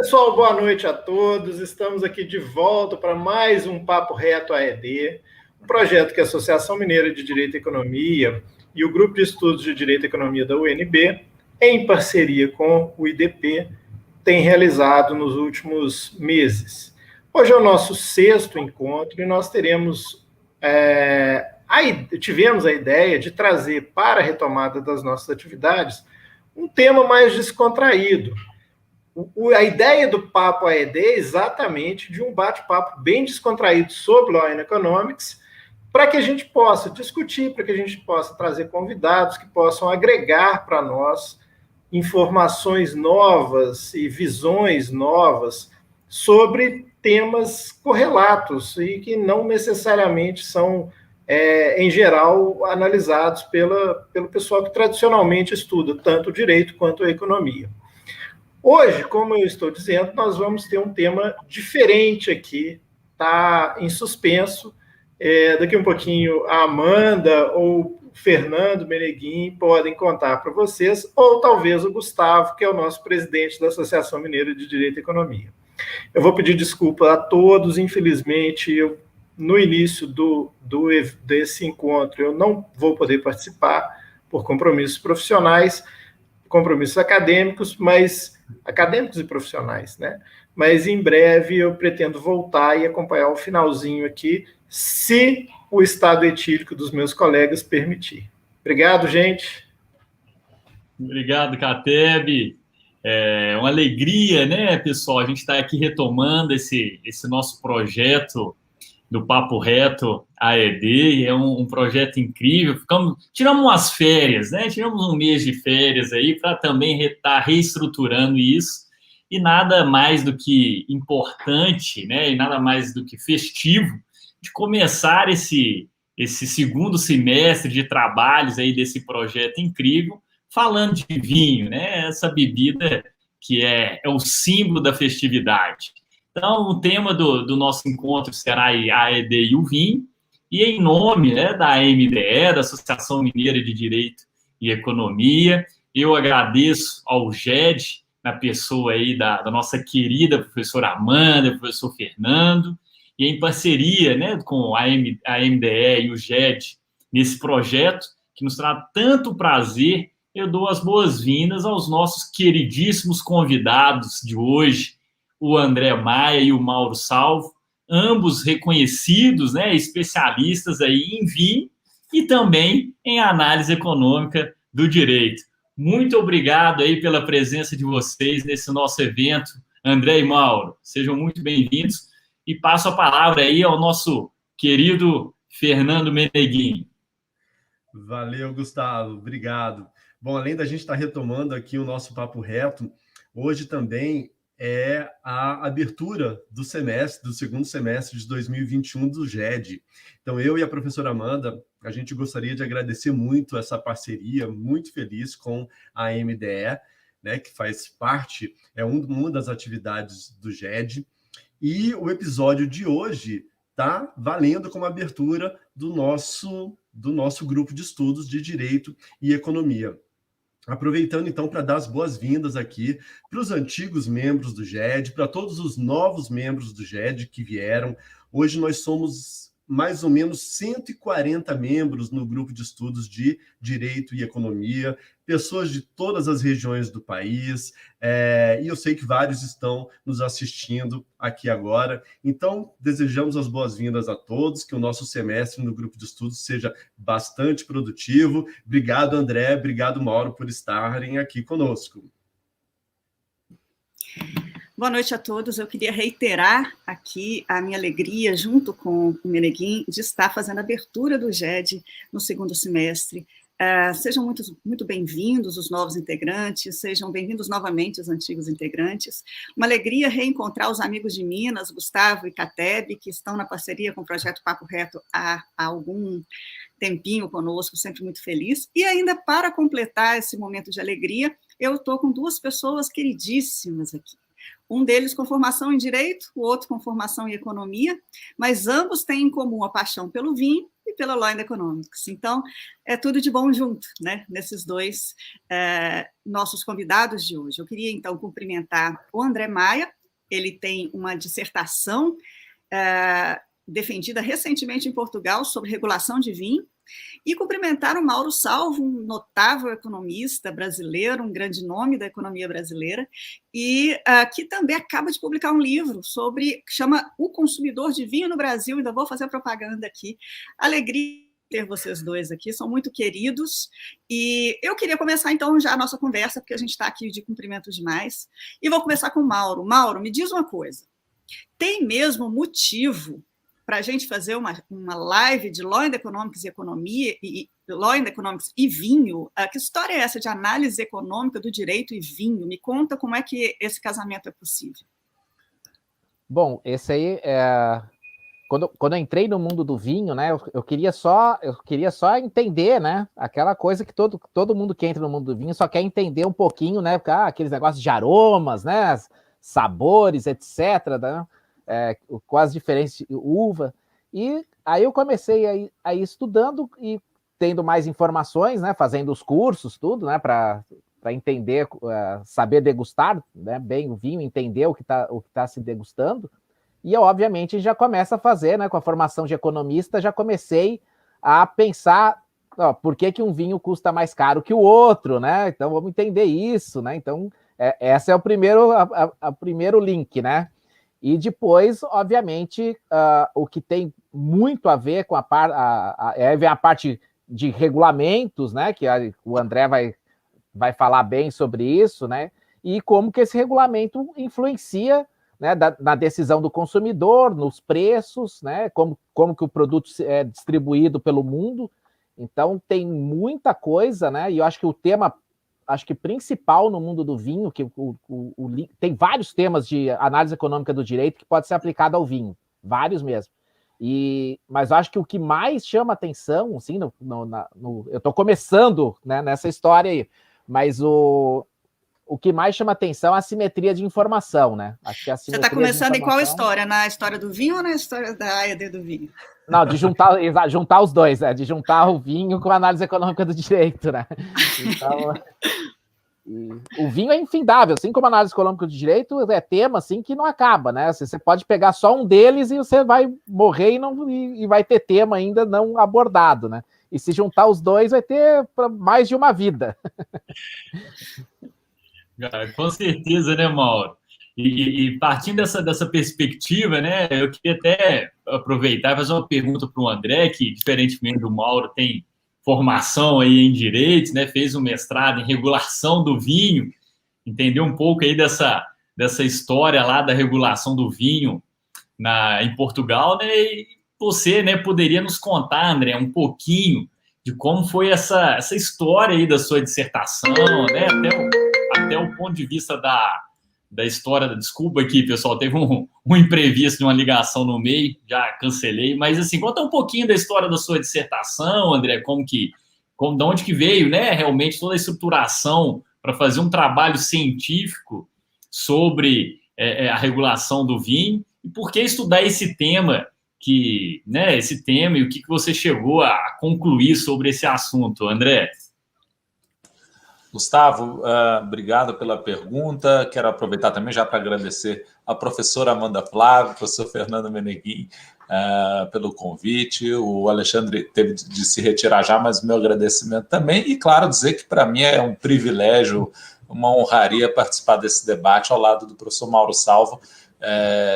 Pessoal, boa noite a todos. Estamos aqui de volta para mais um Papo Reto AED, um projeto que a Associação Mineira de Direito e Economia e o Grupo de Estudos de Direito e Economia da UNB, em parceria com o IDP, tem realizado nos últimos meses. Hoje é o nosso sexto encontro e nós tivemos a ideia de trazer para a retomada das nossas atividades um tema mais descontraído. A ideia do Papo AED é exatamente de um bate-papo bem descontraído sobre Law and Economics, para que a gente possa discutir, para que a gente possa trazer convidados que possam agregar para nós informações novas e visões novas sobre temas correlatos e que não necessariamente são, em geral, analisados pelo pessoal que tradicionalmente estuda tanto o direito quanto a economia. Hoje, como eu estou dizendo, nós vamos ter um tema diferente aqui, está em suspenso. Daqui um pouquinho a Amanda ou o Fernando Meneguin podem contar para vocês, ou talvez o Gustavo, que é o nosso presidente da Associação Mineira de Direito e Economia. Eu vou pedir desculpa a todos, infelizmente, no início desse encontro eu não vou poder participar por compromissos profissionais, compromissos acadêmicos e profissionais, né? Mas em breve eu pretendo voltar e acompanhar o finalzinho aqui, se o estado etílico dos meus colegas permitir. Obrigado, gente. Obrigado, Cateb. É uma alegria, né, pessoal? A gente está aqui retomando esse nosso projeto do Papo Reto AED, é um projeto incrível. Tiramos umas férias, né? Tiramos um mês de férias aí para também estar reestruturando isso, e nada mais do que importante, né? E nada mais do que festivo de começar esse segundo semestre de trabalhos aí desse projeto incrível, falando de vinho, né? Essa bebida que é o símbolo da festividade. Então, o tema do nosso encontro será a AED e o vinho, e em nome, né, da AMDE, da Associação Mineira de Direito e Economia, eu agradeço ao GED, na pessoa aí da nossa querida professora Amanda, professor Fernando, e em parceria, né, com a AMDE e o GED, nesse projeto que nos traz tanto prazer, eu dou as boas-vindas aos nossos queridíssimos convidados de hoje, o André Maia e o Mauro Salvo, ambos reconhecidos, né, especialistas aí em vinho e também em análise econômica do direito. Muito obrigado aí pela presença de vocês nesse nosso evento, André e Mauro. Sejam muito bem-vindos e passo a palavra aí ao nosso querido Fernando Meneguin. Valeu, Gustavo. Obrigado. Bom, além da gente estar retomando aqui o nosso Papo Reto, hoje também é a abertura do segundo semestre de 2021 do GED. Então, eu e a professora Amanda, a gente gostaria de agradecer muito essa parceria, muito feliz com a MDE, né, que faz parte, é uma das atividades do GED, e o episódio de hoje está valendo como abertura do nosso grupo de estudos de Direito e Economia. Aproveitando, então, para dar as boas-vindas aqui para os antigos membros do GED, para todos os novos membros do GED que vieram. Hoje nós somos mais ou menos 140 membros no grupo de estudos de Direito e Economia, pessoas de todas as regiões do país, e eu sei que vários estão nos assistindo aqui agora. Então, desejamos as boas-vindas a todos, que o nosso semestre no grupo de estudos seja bastante produtivo. Obrigado, André, obrigado, Mauro, por estarem aqui conosco. Boa noite a todos. Eu queria reiterar aqui a minha alegria, junto com o Meneguin, de estar fazendo a abertura do GED no segundo semestre. Sejam muito bem-vindos os novos integrantes, sejam bem-vindos novamente os antigos integrantes. Uma alegria reencontrar os amigos de Minas, Gustavo e Cateb, que estão na parceria com o Projeto Papo Reto há algum tempinho conosco, sempre muito feliz. E ainda para completar esse momento de alegria, eu estou com duas pessoas queridíssimas aqui. Um deles com formação em Direito, o outro com formação em Economia, mas ambos têm em comum a paixão pelo vinho e pela Law and Economics. Então, é tudo de bom junto, né, nesses dois nossos convidados de hoje. Eu queria, então, cumprimentar o André Maia, ele tem uma dissertação defendida recentemente em Portugal sobre regulação de vinho, e cumprimentar o Mauro Salvo, um notável economista brasileiro, um grande nome da economia brasileira, e que também acaba de publicar um livro que chama O Consumidor de Vinho no Brasil. Ainda vou fazer propaganda aqui. Alegria ter vocês dois aqui, são muito queridos, e eu queria começar então já a nossa conversa, porque a gente está aqui de cumprimento demais, e vou começar com o Mauro. Mauro, me diz uma coisa, tem mesmo motivo para a gente fazer uma live de Law and Economics e economia, Law and Economics e vinho? Que história é essa de análise econômica do direito e vinho? Me conta como é que esse casamento é possível. Bom, esse aí quando eu entrei no mundo do vinho, né, eu queria só entender, né, aquela coisa que todo mundo que entra no mundo do vinho só quer entender um pouquinho, né, aqueles negócios de aromas, né, sabores, etc., né, com as diferenças de uva. E aí eu comecei a ir estudando e tendo mais informações, né, fazendo os cursos, tudo, né, para entender, saber degustar, né, bem o vinho, entender o que tá se degustando. E eu, obviamente, já começo a fazer, né, com a formação de economista, já comecei a pensar, por que um vinho custa mais caro que o outro, né? Então, vamos entender isso, né? Então, esse é o primeiro link, né? E depois, obviamente, o que tem muito a ver com a parte de regulamentos, né? Que o André vai falar bem sobre isso, né? E como que esse regulamento influencia, né, na decisão do consumidor, nos preços, né, como que o produto é distribuído pelo mundo. Então, tem muita coisa, né, e eu acho que o tema, principal no mundo do vinho, que tem vários temas de análise econômica do direito que pode ser aplicado ao vinho, vários mesmo. Mas eu acho que o que mais chama atenção, assim, eu estou começando, né, nessa história aí, mas o que mais chama atenção é a simetria de informação, né? Acho que a Você está começando em qual história? Na história do vinho ou na história da AED do vinho? Não, de juntar os dois, né? De juntar o vinho com a análise econômica do direito, né? Então, o vinho é infindável, assim como a análise econômica do direito é tema assim que não acaba, né? Você pode pegar só um deles e você vai morrer e vai ter tema ainda não abordado, né? E se juntar os dois, vai ter mais de uma vida. Com certeza, né, Mauro? E partindo dessa perspectiva, né, eu queria até aproveitar e fazer uma pergunta para o André, que, diferentemente do Mauro, tem formação aí em direito, né, fez um mestrado em regulação do vinho, entendeu um pouco aí dessa história lá da regulação do vinho em Portugal, né, e você, né, poderia nos contar, André, um pouquinho de como foi essa história aí da sua dissertação, né, até o ponto de vista da história. Desculpa aqui, pessoal, teve um imprevisto de uma ligação no meio, já cancelei, mas assim, conta um pouquinho da história da sua dissertação, André, de onde que veio, né, realmente toda a estruturação para fazer um trabalho científico sobre a regulação do vinho, e por que estudar esse tema, e o que você chegou a concluir sobre esse assunto, André? Gustavo, obrigado pela pergunta. Quero aproveitar também já para agradecer a professora Amanda Flávio, professor Fernando Meneguin, pelo convite. O Alexandre teve de se retirar já, mas meu agradecimento também. E, claro, dizer que para mim é um privilégio, uma honraria participar desse debate ao lado do professor Mauro Salvo.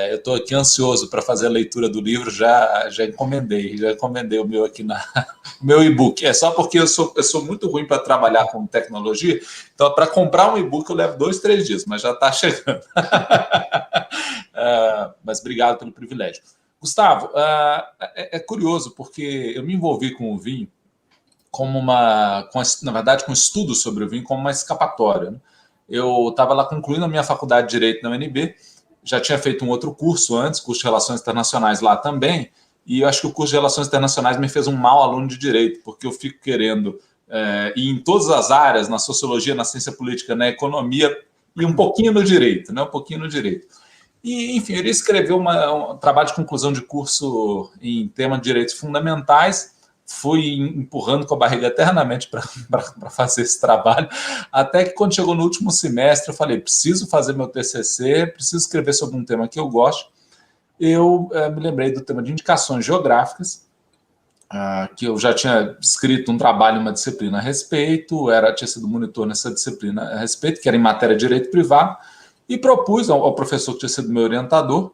Eu estou aqui ansioso para fazer a leitura do livro, já encomendei o meu aqui o meu e-book. É só porque eu sou muito ruim para trabalhar com tecnologia, então para comprar um e-book eu levo 2-3 dias, mas já está chegando. Mas obrigado pelo privilégio. Gustavo, é curioso porque eu me envolvi com o vinho na verdade, com estudo sobre o vinho como uma escapatória, né? Eu estava lá concluindo a minha faculdade de Direito na UNB, já tinha feito um outro curso antes, curso de Relações Internacionais lá também, e eu acho que o curso de Relações Internacionais me fez um mau aluno de Direito, porque eu fico querendo ir em todas as áreas, na sociologia, na ciência política, na economia, e um pouquinho no Direito, né? Um pouquinho no Direito. E, enfim, eu iria escrever um trabalho de conclusão de curso em tema de Direitos Fundamentais, fui empurrando com a barriga eternamente para fazer esse trabalho, até que quando chegou no último semestre, eu falei, preciso fazer meu TCC, preciso escrever sobre um tema que eu gosto. Eu me lembrei do tema de indicações geográficas, que eu já tinha escrito um trabalho, uma disciplina a respeito, tinha sido monitor nessa disciplina a respeito, que era em matéria de direito privado, e propus ao professor que tinha sido meu orientador,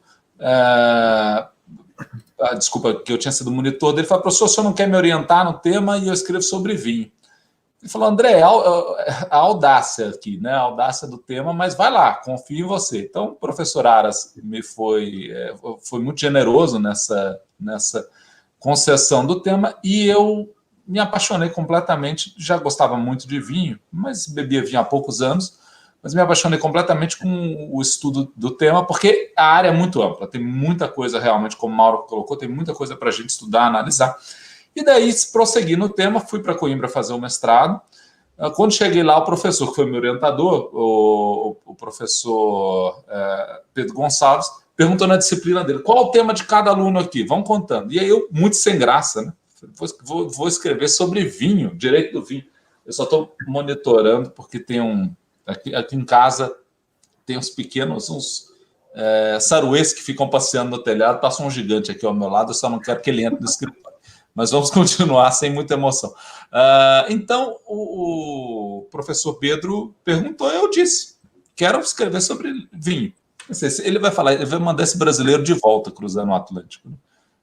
desculpa, que eu tinha sido monitor dele, falou, professor, o senhor não quer me orientar no tema e eu escrevo sobre vinho. Ele falou, André, a audácia aqui, né? A audácia do tema, mas vai lá, confio em você. Então, o professor Aras foi muito generoso nessa concessão do tema e eu me apaixonei completamente. Já gostava muito de vinho, mas bebia vinho há poucos anos, mas me apaixonei completamente com o estudo do tema, porque a área é muito ampla, tem muita coisa realmente, como o Mauro colocou, tem muita coisa para a gente estudar, analisar. E daí, prossegui no tema, fui para Coimbra fazer o mestrado. Quando cheguei lá, o professor, que foi meu orientador, o professor Pedro Gonçalves, perguntou na disciplina dele, qual o tema de cada aluno aqui? Vão contando. E aí eu, muito sem graça, né? Vou escrever sobre vinho, direito do vinho. Eu só estou monitorando, porque tem aqui em casa, tem uns saruês que ficam passeando no telhado, passa um gigante aqui ao meu lado, eu só não quero que ele entre no escritório. Mas vamos continuar sem muita emoção. Então, o professor Pedro perguntou, eu disse, quero escrever sobre vinho. Ele vai mandar esse brasileiro de volta cruzando o Atlântico.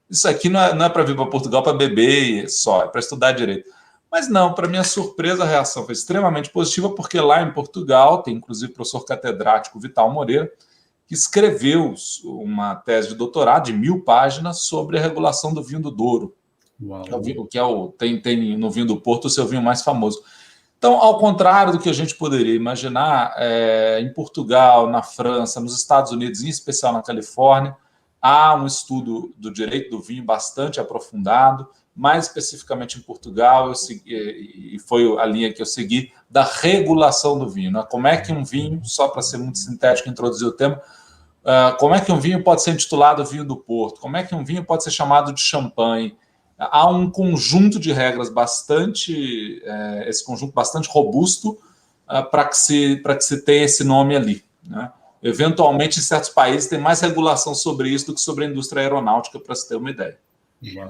Isso aqui não é para vir para Portugal para beber só, é para estudar direito. Mas não, para minha surpresa, a reação foi extremamente positiva, porque lá em Portugal tem, inclusive, o professor catedrático Vital Moreira, que escreveu uma tese de doutorado de 1000 páginas sobre a regulação do vinho do Douro. Uau. Tem no vinho do Porto o seu vinho mais famoso. Então, ao contrário do que a gente poderia imaginar, em Portugal, na França, nos Estados Unidos, em especial na Califórnia, há um estudo do direito do vinho bastante aprofundado, mais especificamente em Portugal, e foi a linha que eu segui, da regulação do vinho. Né? Como é que um vinho, só para ser muito sintético e introduzir o tema, como é que um vinho pode ser intitulado vinho do Porto? Como é que um vinho pode ser chamado de champanhe? Há um conjunto de regras bastante robusto para que se tenha esse nome ali. Né? Eventualmente, em certos países, tem mais regulação sobre isso do que sobre a indústria aeronáutica, para se ter uma idea.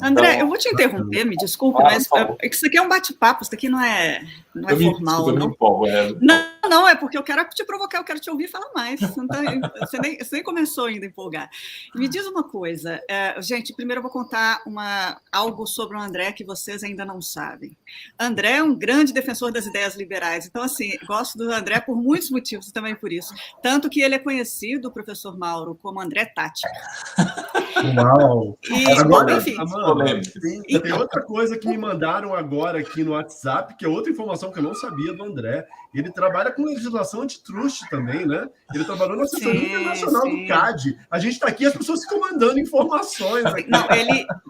André, eu vou te interromper, me desculpe, mas isso aqui é um bate-papo, isso aqui não é formal. Não, é porque eu quero te provocar, eu quero te ouvir falar mais. Você nem começou ainda a empolgar. Me diz uma coisa, gente, primeiro eu vou contar algo sobre o André que vocês ainda não sabem. André é um grande defensor das ideias liberais, então, assim, gosto do André por muitos motivos, e também por isso. Tanto que ele é conhecido, professor Mauro, como André Tática. Uau! Agora, enfim. Tem outra coisa que me mandaram agora aqui no WhatsApp, que é outra informação que eu não sabia do André. Ele trabalha com legislação antitruste também, né? Ele trabalhou na Assessoria Internacional do CAD. A gente está aqui, as pessoas ficam mandando informações. Aqui.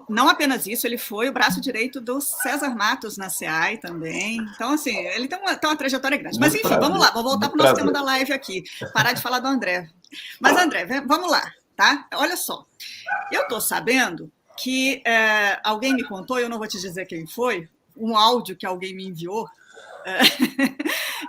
Não apenas isso, ele foi o braço direito do César Matos na SEAI também. Então, assim, ele tem uma trajetória grande. Mas, enfim, vamos lá, vou voltar para o nosso tema da live aqui. Parar de falar do André. Mas, André, vamos lá, tá? Olha só, eu estou sabendo que alguém me contou, eu não vou te dizer quem foi, um áudio que alguém me enviou,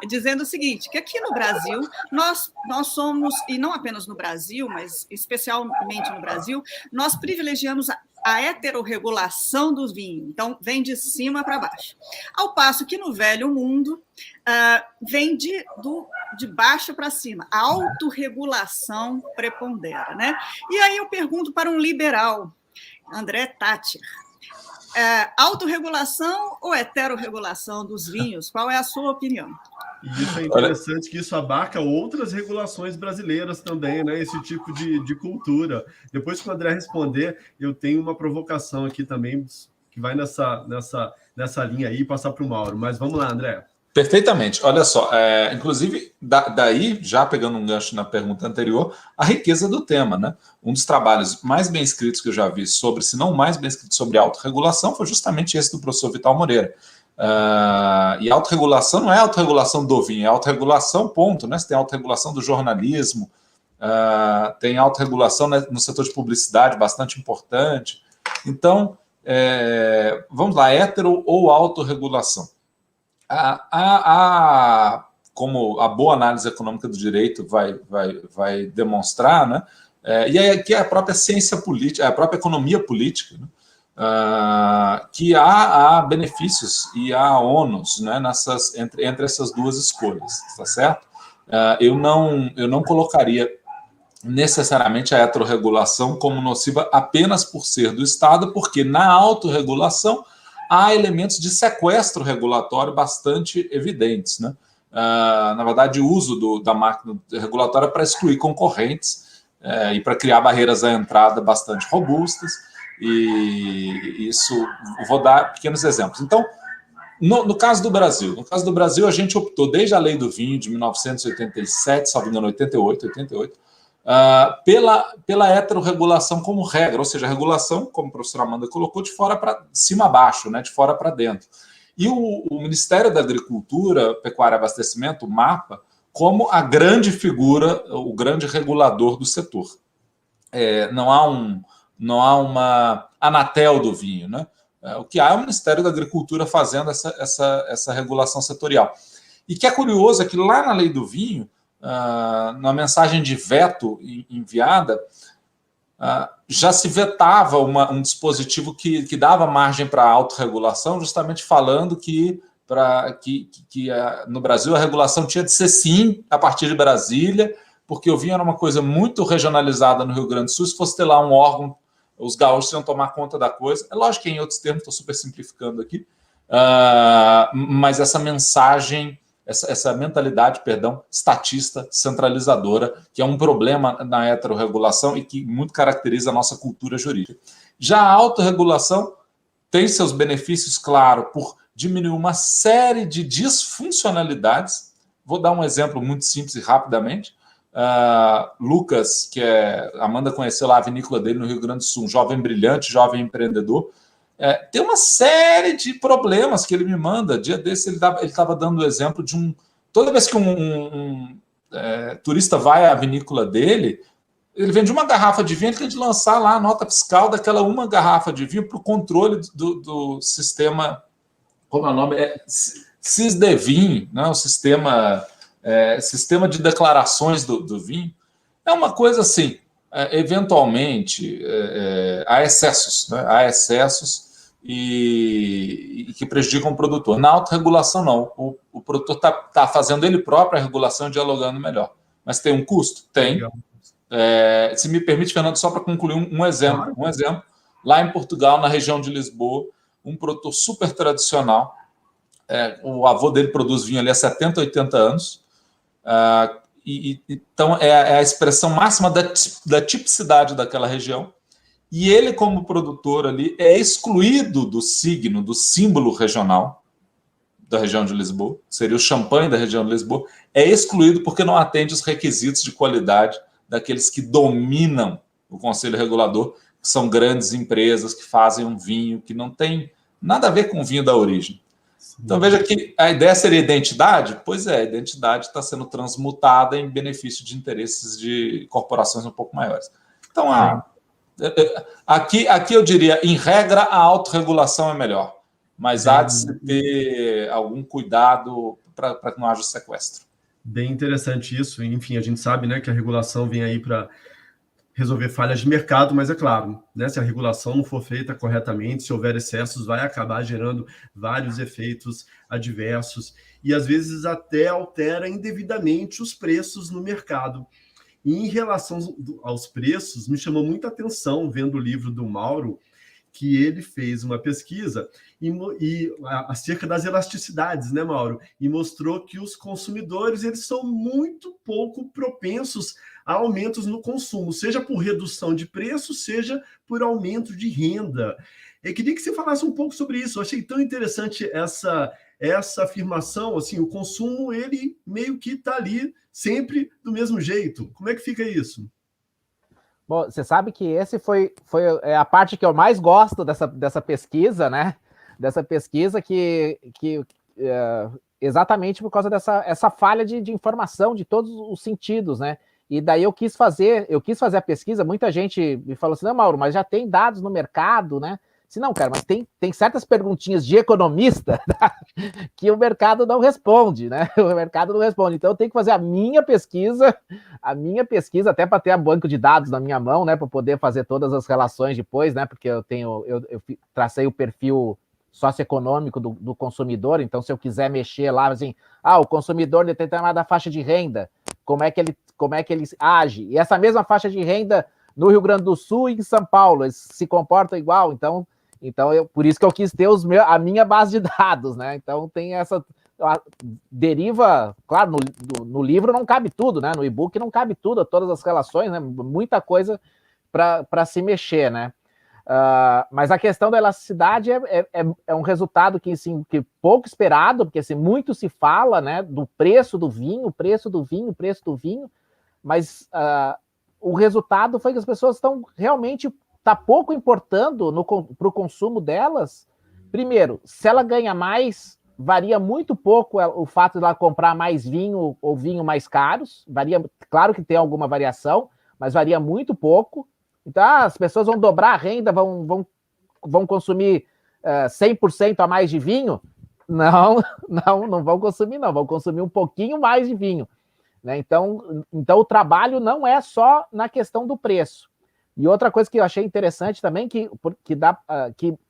dizendo o seguinte, que aqui no Brasil, nós somos, e não apenas no Brasil, mas especialmente no Brasil, nós privilegiamos a heterorregulação do vinho, então vem de cima para baixo. Ao passo que no velho mundo, vem de baixo para cima, a autorregulação prepondera, né? E aí eu pergunto para um liberal, André Tática, autorregulação ou heterorregulação dos vinhos? Qual é a sua opinião? E isso é interessante que isso abarca outras regulações brasileiras também, né? Esse tipo de cultura. Depois que o André responder, eu tenho uma provocação aqui também que vai nessa linha aí e passar para o Mauro. Mas vamos lá, André. Perfeitamente. Olha só, inclusive, daí, já pegando um gancho na pergunta anterior, a riqueza do tema, né? Um dos trabalhos mais bem escritos que eu já vi sobre, se não mais bem escrito sobre autorregulação, foi justamente esse do professor Vital Moreira. E autorregulação não é autorregulação do vinho, é autorregulação, ponto, né? Você tem autorregulação do jornalismo, tem autorregulação, né, no setor de publicidade, bastante importante. Então, vamos lá, hétero ou autorregulação. Como a boa análise econômica do direito vai demonstrar, né? E aí aqui é a própria ciência política, a própria economia política, né? Que há benefícios e há ônus, né, entre essas duas escolhas, tá certo? Eu não colocaria necessariamente a heterorregulação como nociva apenas por ser do Estado, porque na autorregulação há elementos de sequestro regulatório bastante evidentes, né? Na verdade, o uso da máquina regulatória para excluir concorrentes e para criar barreiras à entrada bastante robustas, e isso, vou dar pequenos exemplos. Então, no caso do Brasil, a gente optou, desde a Lei do Vinho, de 1987, salvo engano, 88, pela heterorregulação como regra, ou seja, a regulação, como a professora Amanda colocou, de fora para cima a baixo, né, de fora para dentro. E o Ministério da Agricultura, Pecuária e Abastecimento, o MAPA, como a grande figura, o grande regulador do setor. Não há uma Anatel do vinho, né? O que há é o Ministério da Agricultura fazendo essa regulação setorial. E que é curioso é que lá na Lei do Vinho, na mensagem de veto enviada, já se vetava um dispositivo que dava margem para a autorregulação, justamente falando que no Brasil a regulação tinha de ser sim a partir de Brasília, porque o vinho era uma coisa muito regionalizada no Rio Grande do Sul. Se fosse ter lá um órgão, os gaúchos iam tomar conta da coisa. É lógico que em outros termos, estou super simplificando aqui, mas essa mensagem, essa mentalidade, estatista, centralizadora, que é um problema na heterorregulação e que muito caracteriza a nossa cultura jurídica. Já a autorregulação tem seus benefícios, claro, por diminuir uma série de disfuncionalidades. Vou dar um exemplo muito simples e rapidamente. Lucas, Amanda conheceu lá a vinícola dele no Rio Grande do Sul, um jovem brilhante, jovem empreendedor, tem uma série de problemas que ele me manda. Dia desse ele estava dando o exemplo de toda vez que um turista vai à vinícola dele, ele vende uma garrafa de vinho, ele tem de lançar lá a nota fiscal daquela uma garrafa de vinho para o controle do sistema, como é o nome? SISDEVIN, né? O sistema de declarações do vinho. É uma coisa assim, eventualmente há excessos, né? Há excessos e que prejudicam o produtor. Na autorregulação, não. O produtor está fazendo ele próprio a regulação e dialogando melhor. Mas tem um custo? Tem. Se me permite, Fernando, só para concluir um exemplo. Um exemplo. Lá em Portugal, na região de Lisboa, um produtor super tradicional. O avô dele produz vinho ali há 70, 80 anos. Então, é a expressão máxima da tipicidade daquela região. E ele, como produtor ali, é excluído do signo, do símbolo regional da região de Lisboa, seria o champanhe da região de Lisboa, é excluído porque não atende os requisitos de qualidade daqueles que dominam o Conselho Regulador, que são grandes empresas que fazem um vinho que não tem nada a ver com o vinho da origem. Então, veja que a ideia seria identidade? Pois é, a identidade está sendo transmutada em benefício de interesses de corporações um pouco maiores. Então, aqui eu diria, em regra, a autorregulação é melhor, mas há de se ter algum cuidado para que não haja sequestro. Bem interessante isso. Enfim, a gente sabe, né, que a regulação vem aí para resolver falhas de mercado, mas é claro, né, se a regulação não for feita corretamente, se houver excessos, vai acabar gerando vários efeitos adversos e, às vezes, até altera indevidamente os preços no mercado. E em relação aos preços, me chamou muita atenção, vendo o livro do Mauro, que ele fez uma pesquisa acerca das elasticidades, né, Mauro? E mostrou que os consumidores eles são muito pouco propensos a aumentos no consumo, seja por redução de preço, seja por aumento de renda. Eu queria que você falasse um pouco sobre isso. Eu achei tão interessante essa afirmação, assim, o consumo, ele meio que está ali sempre do mesmo jeito. Como é que fica isso? Bom, você sabe que esse foi a parte que eu mais gosto dessa pesquisa, né? Dessa pesquisa exatamente por causa dessa falha de informação de todos os sentidos, né? E daí eu quis fazer a pesquisa, muita gente me falou assim, não, Mauro, mas já tem dados no mercado, né? Disse, não, cara, mas tem certas perguntinhas de economista que o mercado não responde, né? O mercado não responde. Então, eu tenho que fazer a minha pesquisa, até para ter a banco de dados na minha mão, né? Para poder fazer todas as relações depois, né? Porque eu tracei o perfil socioeconômico do consumidor, então se eu quiser mexer lá, assim, o consumidor de determinada faixa de renda, como é que ele age? E essa mesma faixa de renda no Rio Grande do Sul e em São Paulo, eles se comportam igual, então por isso que eu quis ter a minha base de dados, né? Então tem essa deriva, claro, no livro não cabe tudo, né? No e-book não cabe tudo, todas as relações, né? Muita coisa para se mexer, né? Mas a questão da elasticidade é um resultado que pouco esperado, porque assim, muito se fala, né, do preço do vinho, mas o resultado foi que as pessoas estão realmente pouco importando para o consumo delas. Primeiro, se ela ganha mais, varia muito pouco o fato de ela comprar mais vinho ou vinho mais caros, varia, claro que tem alguma variação, mas varia muito pouco. Então, as pessoas vão dobrar a renda, vão consumir 100% a mais de vinho? Não vão consumir, não. Vão consumir um pouquinho mais de vinho, né? Então o trabalho não é só na questão do preço. E outra coisa que eu achei interessante também, que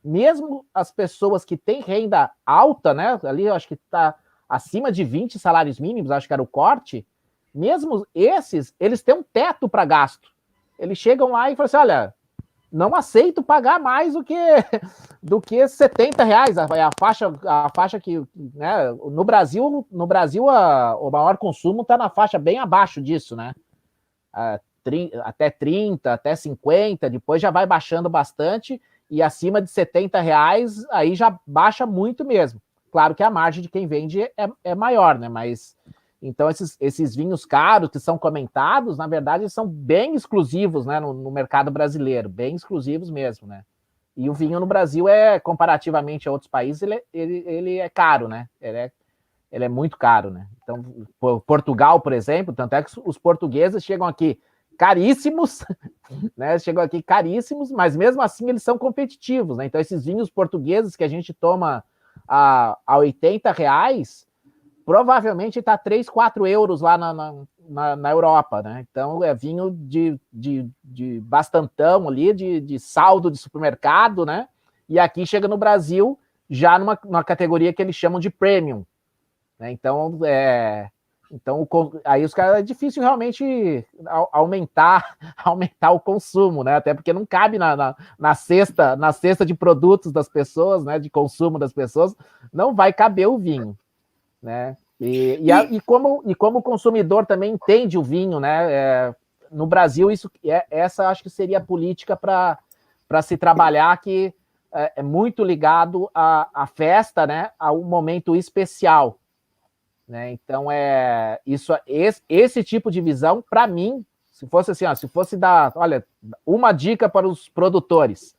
mesmo as pessoas que têm renda alta, né? Ali eu acho que está acima de 20 salários mínimos, acho que era o corte, mesmo esses, eles têm um teto para gasto. Eles chegam lá e falam assim, olha, não aceito pagar mais do que R$70, a faixa que, né, no Brasil o maior consumo está na faixa bem abaixo disso, né? Até 30, até 50, depois já vai baixando bastante, e acima de R$70 aí já baixa muito mesmo. Claro que a margem de quem vende é maior, né? Mas então, esses vinhos caros que são comentados, na verdade, são bem exclusivos, né, no mercado brasileiro, bem exclusivos mesmo, né? E o vinho no Brasil comparativamente a outros países, ele é caro, né? Ele é muito caro, né? Então, Portugal, por exemplo, tanto é que os portugueses chegam aqui caríssimos, né? Chegam aqui caríssimos, mas mesmo assim eles são competitivos, né? Então, esses vinhos portugueses que a gente toma a R$80, provavelmente está 3, 4 euros lá na Europa, né? Então é vinho de bastantão ali, de saldo de supermercado, né? E aqui chega no Brasil já numa categoria que eles chamam de premium, né? Então aí os caras é difícil realmente aumentar o consumo, né? Até porque não cabe na cesta de produtos das pessoas, né? De consumo das pessoas, não vai caber o vinho, né? E como o consumidor também entende o vinho, né? No Brasil, essa acho que seria a política para se trabalhar, que é muito ligado à festa, né? A um momento especial, né? Então, esse tipo de visão, para mim, se fosse assim, se fosse dar, olha, uma dica para os produtores,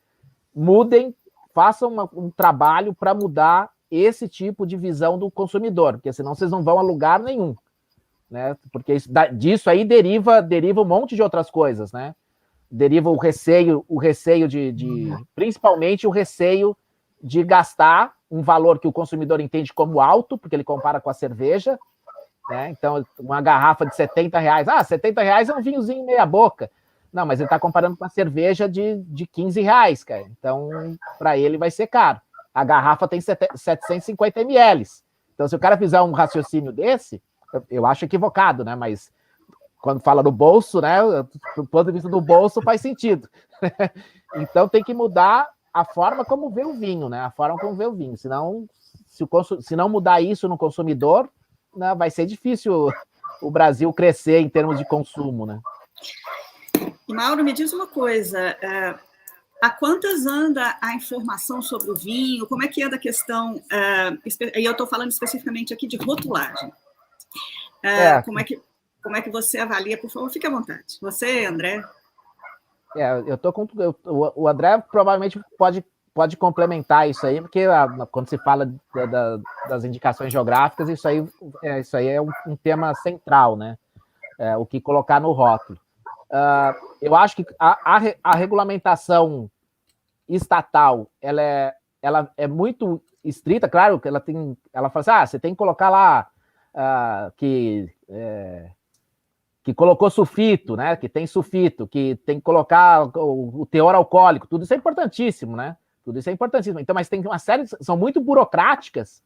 mudem, façam um trabalho para mudar esse tipo de visão do consumidor, porque senão vocês não vão a lugar nenhum, né? Porque disso aí deriva um monte de outras coisas, né? Deriva o receio principalmente o receio de gastar um valor que o consumidor entende como alto, porque ele compara com a cerveja, né? Então, uma garrafa de R$70, R$70 é um vinhozinho meia boca. Não, mas ele está comparando com a cerveja de R$15, cara. Então, para ele vai ser caro. A garrafa tem 750 ml. Então, se o cara fizer um raciocínio desse, eu acho equivocado, né? Mas quando fala no bolso, né? Do ponto de vista do bolso, faz sentido. Então, tem que mudar a forma como vê o vinho, né? A forma como vê o vinho. Senão, se não mudar isso no consumidor, né, vai ser difícil o Brasil crescer em termos de consumo, né? Mauro, me diz uma coisa. A quantas anda a informação sobre o vinho? Como é que anda a questão? E eu estou falando especificamente aqui de rotulagem. Como é que você avalia? Por favor, fique à vontade. Você, André? Eu tô com o André provavelmente pode complementar isso aí, porque quando se fala das indicações geográficas, isso aí é um tema central, né? O que colocar no rótulo. Eu acho que a regulamentação estatal, ela é muito estrita, claro que ela fala assim, você tem que colocar lá que colocou sulfito, né? Que tem sulfito, que tem que colocar o teor alcoólico, tudo isso é importantíssimo, né? Tudo isso é importantíssimo. Então, mas tem uma série, são muito burocráticas,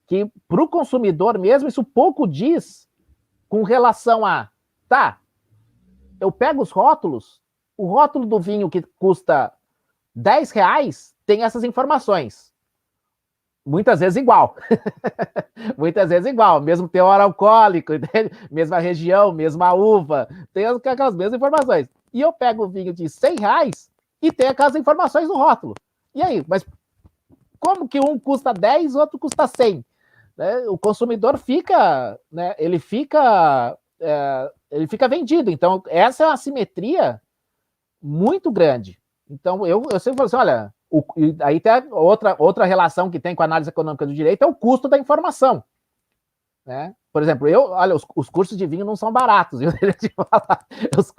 que para o consumidor mesmo, isso pouco diz com relação a, eu pego os rótulos, o rótulo do vinho que custa R$10 tem essas informações. Muitas vezes igual. Muitas vezes igual. Mesmo teor alcoólico, entende? Mesma região, mesma uva, tem aquelas mesmas informações. E eu pego o vinho de R$100 e tem aquelas informações no rótulo. E aí? Mas como que um custa 10 e o outro custa 100? Né? O consumidor fica, né? Ele fica vendido. Então, essa é uma assimetria muito grande. Então, eu sempre falo assim, olha... aí tem outra relação que tem com a análise econômica do direito, é o custo da informação. Né? Por exemplo, olha, os cursos de vinho não são baratos, viu? Os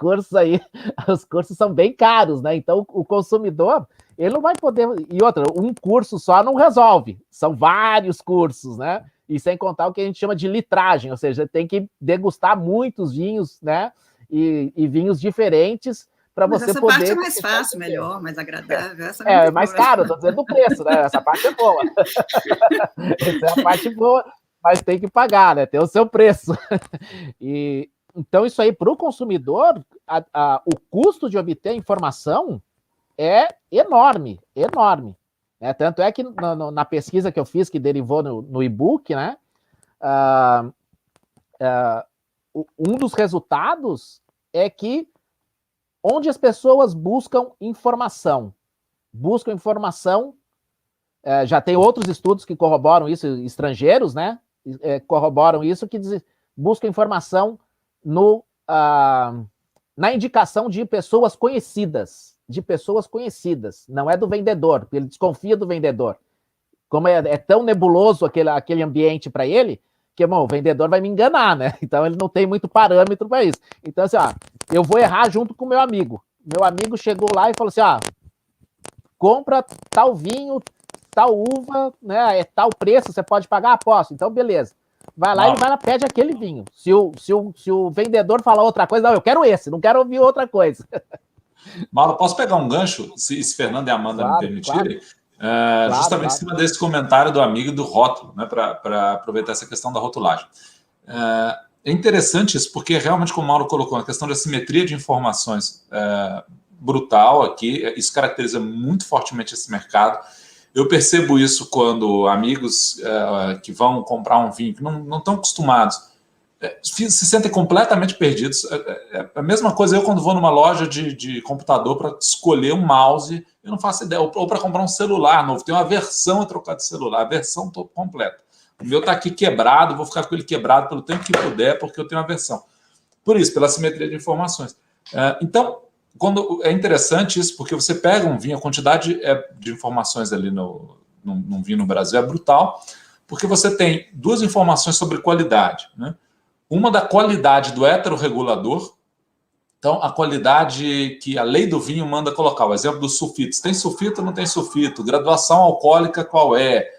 cursos são bem caros, né? Então, o consumidor, ele não vai poder... E outra, um curso só não resolve, são vários cursos, né? E sem contar o que a gente chama de litragem, ou seja, tem que degustar muitos vinhos, né? E vinhos diferentes, para você essa poder... Essa parte é mais fácil, melhor, mais agradável. Essa é mais caro, estou dizendo o preço, né? Essa parte é boa. Essa é a parte boa, mas tem que pagar, né? Tem o seu preço. E, então, isso aí, para o consumidor, o custo de obter informação é enorme, enorme. Né? Tanto é que na pesquisa que eu fiz, que derivou no e-book, né? Um dos resultados é que onde as pessoas buscam informação, já tem outros estudos que corroboram isso, estrangeiros, né? Corroboram isso, que buscam informação na indicação de pessoas conhecidas, não é do vendedor, porque ele desconfia do vendedor. Como é tão nebuloso aquele ambiente para ele, que, bom, o vendedor vai me enganar, né? Então, ele não tem muito parâmetro para isso. Então, assim, eu vou errar junto com o meu amigo. Meu amigo chegou lá e falou assim, compra tal vinho, tal uva, né? É tal preço, você pode pagar? Posso. Então, beleza. Vai lá, ele vai lá, pede aquele vinho. Se o vendedor falar outra coisa, não, eu quero esse, não quero ouvir outra coisa. Mauro, posso pegar um gancho, se Fernando e Amanda me permitirem? Claro. Justamente em cima desse comentário do amigo do rótulo, né, para aproveitar essa questão da rotulagem. É interessante isso, porque realmente, como o Mauro colocou, a questão de assimetria de informações brutal aqui, isso caracteriza muito fortemente esse mercado. Eu percebo isso quando amigos que vão comprar um vinho, que não estão acostumados, se sentem completamente perdidos. É a mesma coisa eu quando vou numa loja de computador para escolher um mouse, eu não faço ideia, ou para comprar um celular novo, tem uma versão a trocar de celular, a versão completa. O meu está aqui quebrado, vou ficar com ele quebrado pelo tempo que puder, porque eu tenho uma versão. Por isso, pela simetria de informações. Então, é interessante isso, porque você pega um vinho, a quantidade de informações ali num vinho no Brasil é brutal, porque você tem duas informações sobre qualidade, né? Uma da qualidade do heterorregulador, então a qualidade que a lei do vinho manda colocar, o exemplo dos sulfitos. Tem sulfito ou não tem sulfito? Graduação alcoólica qual é?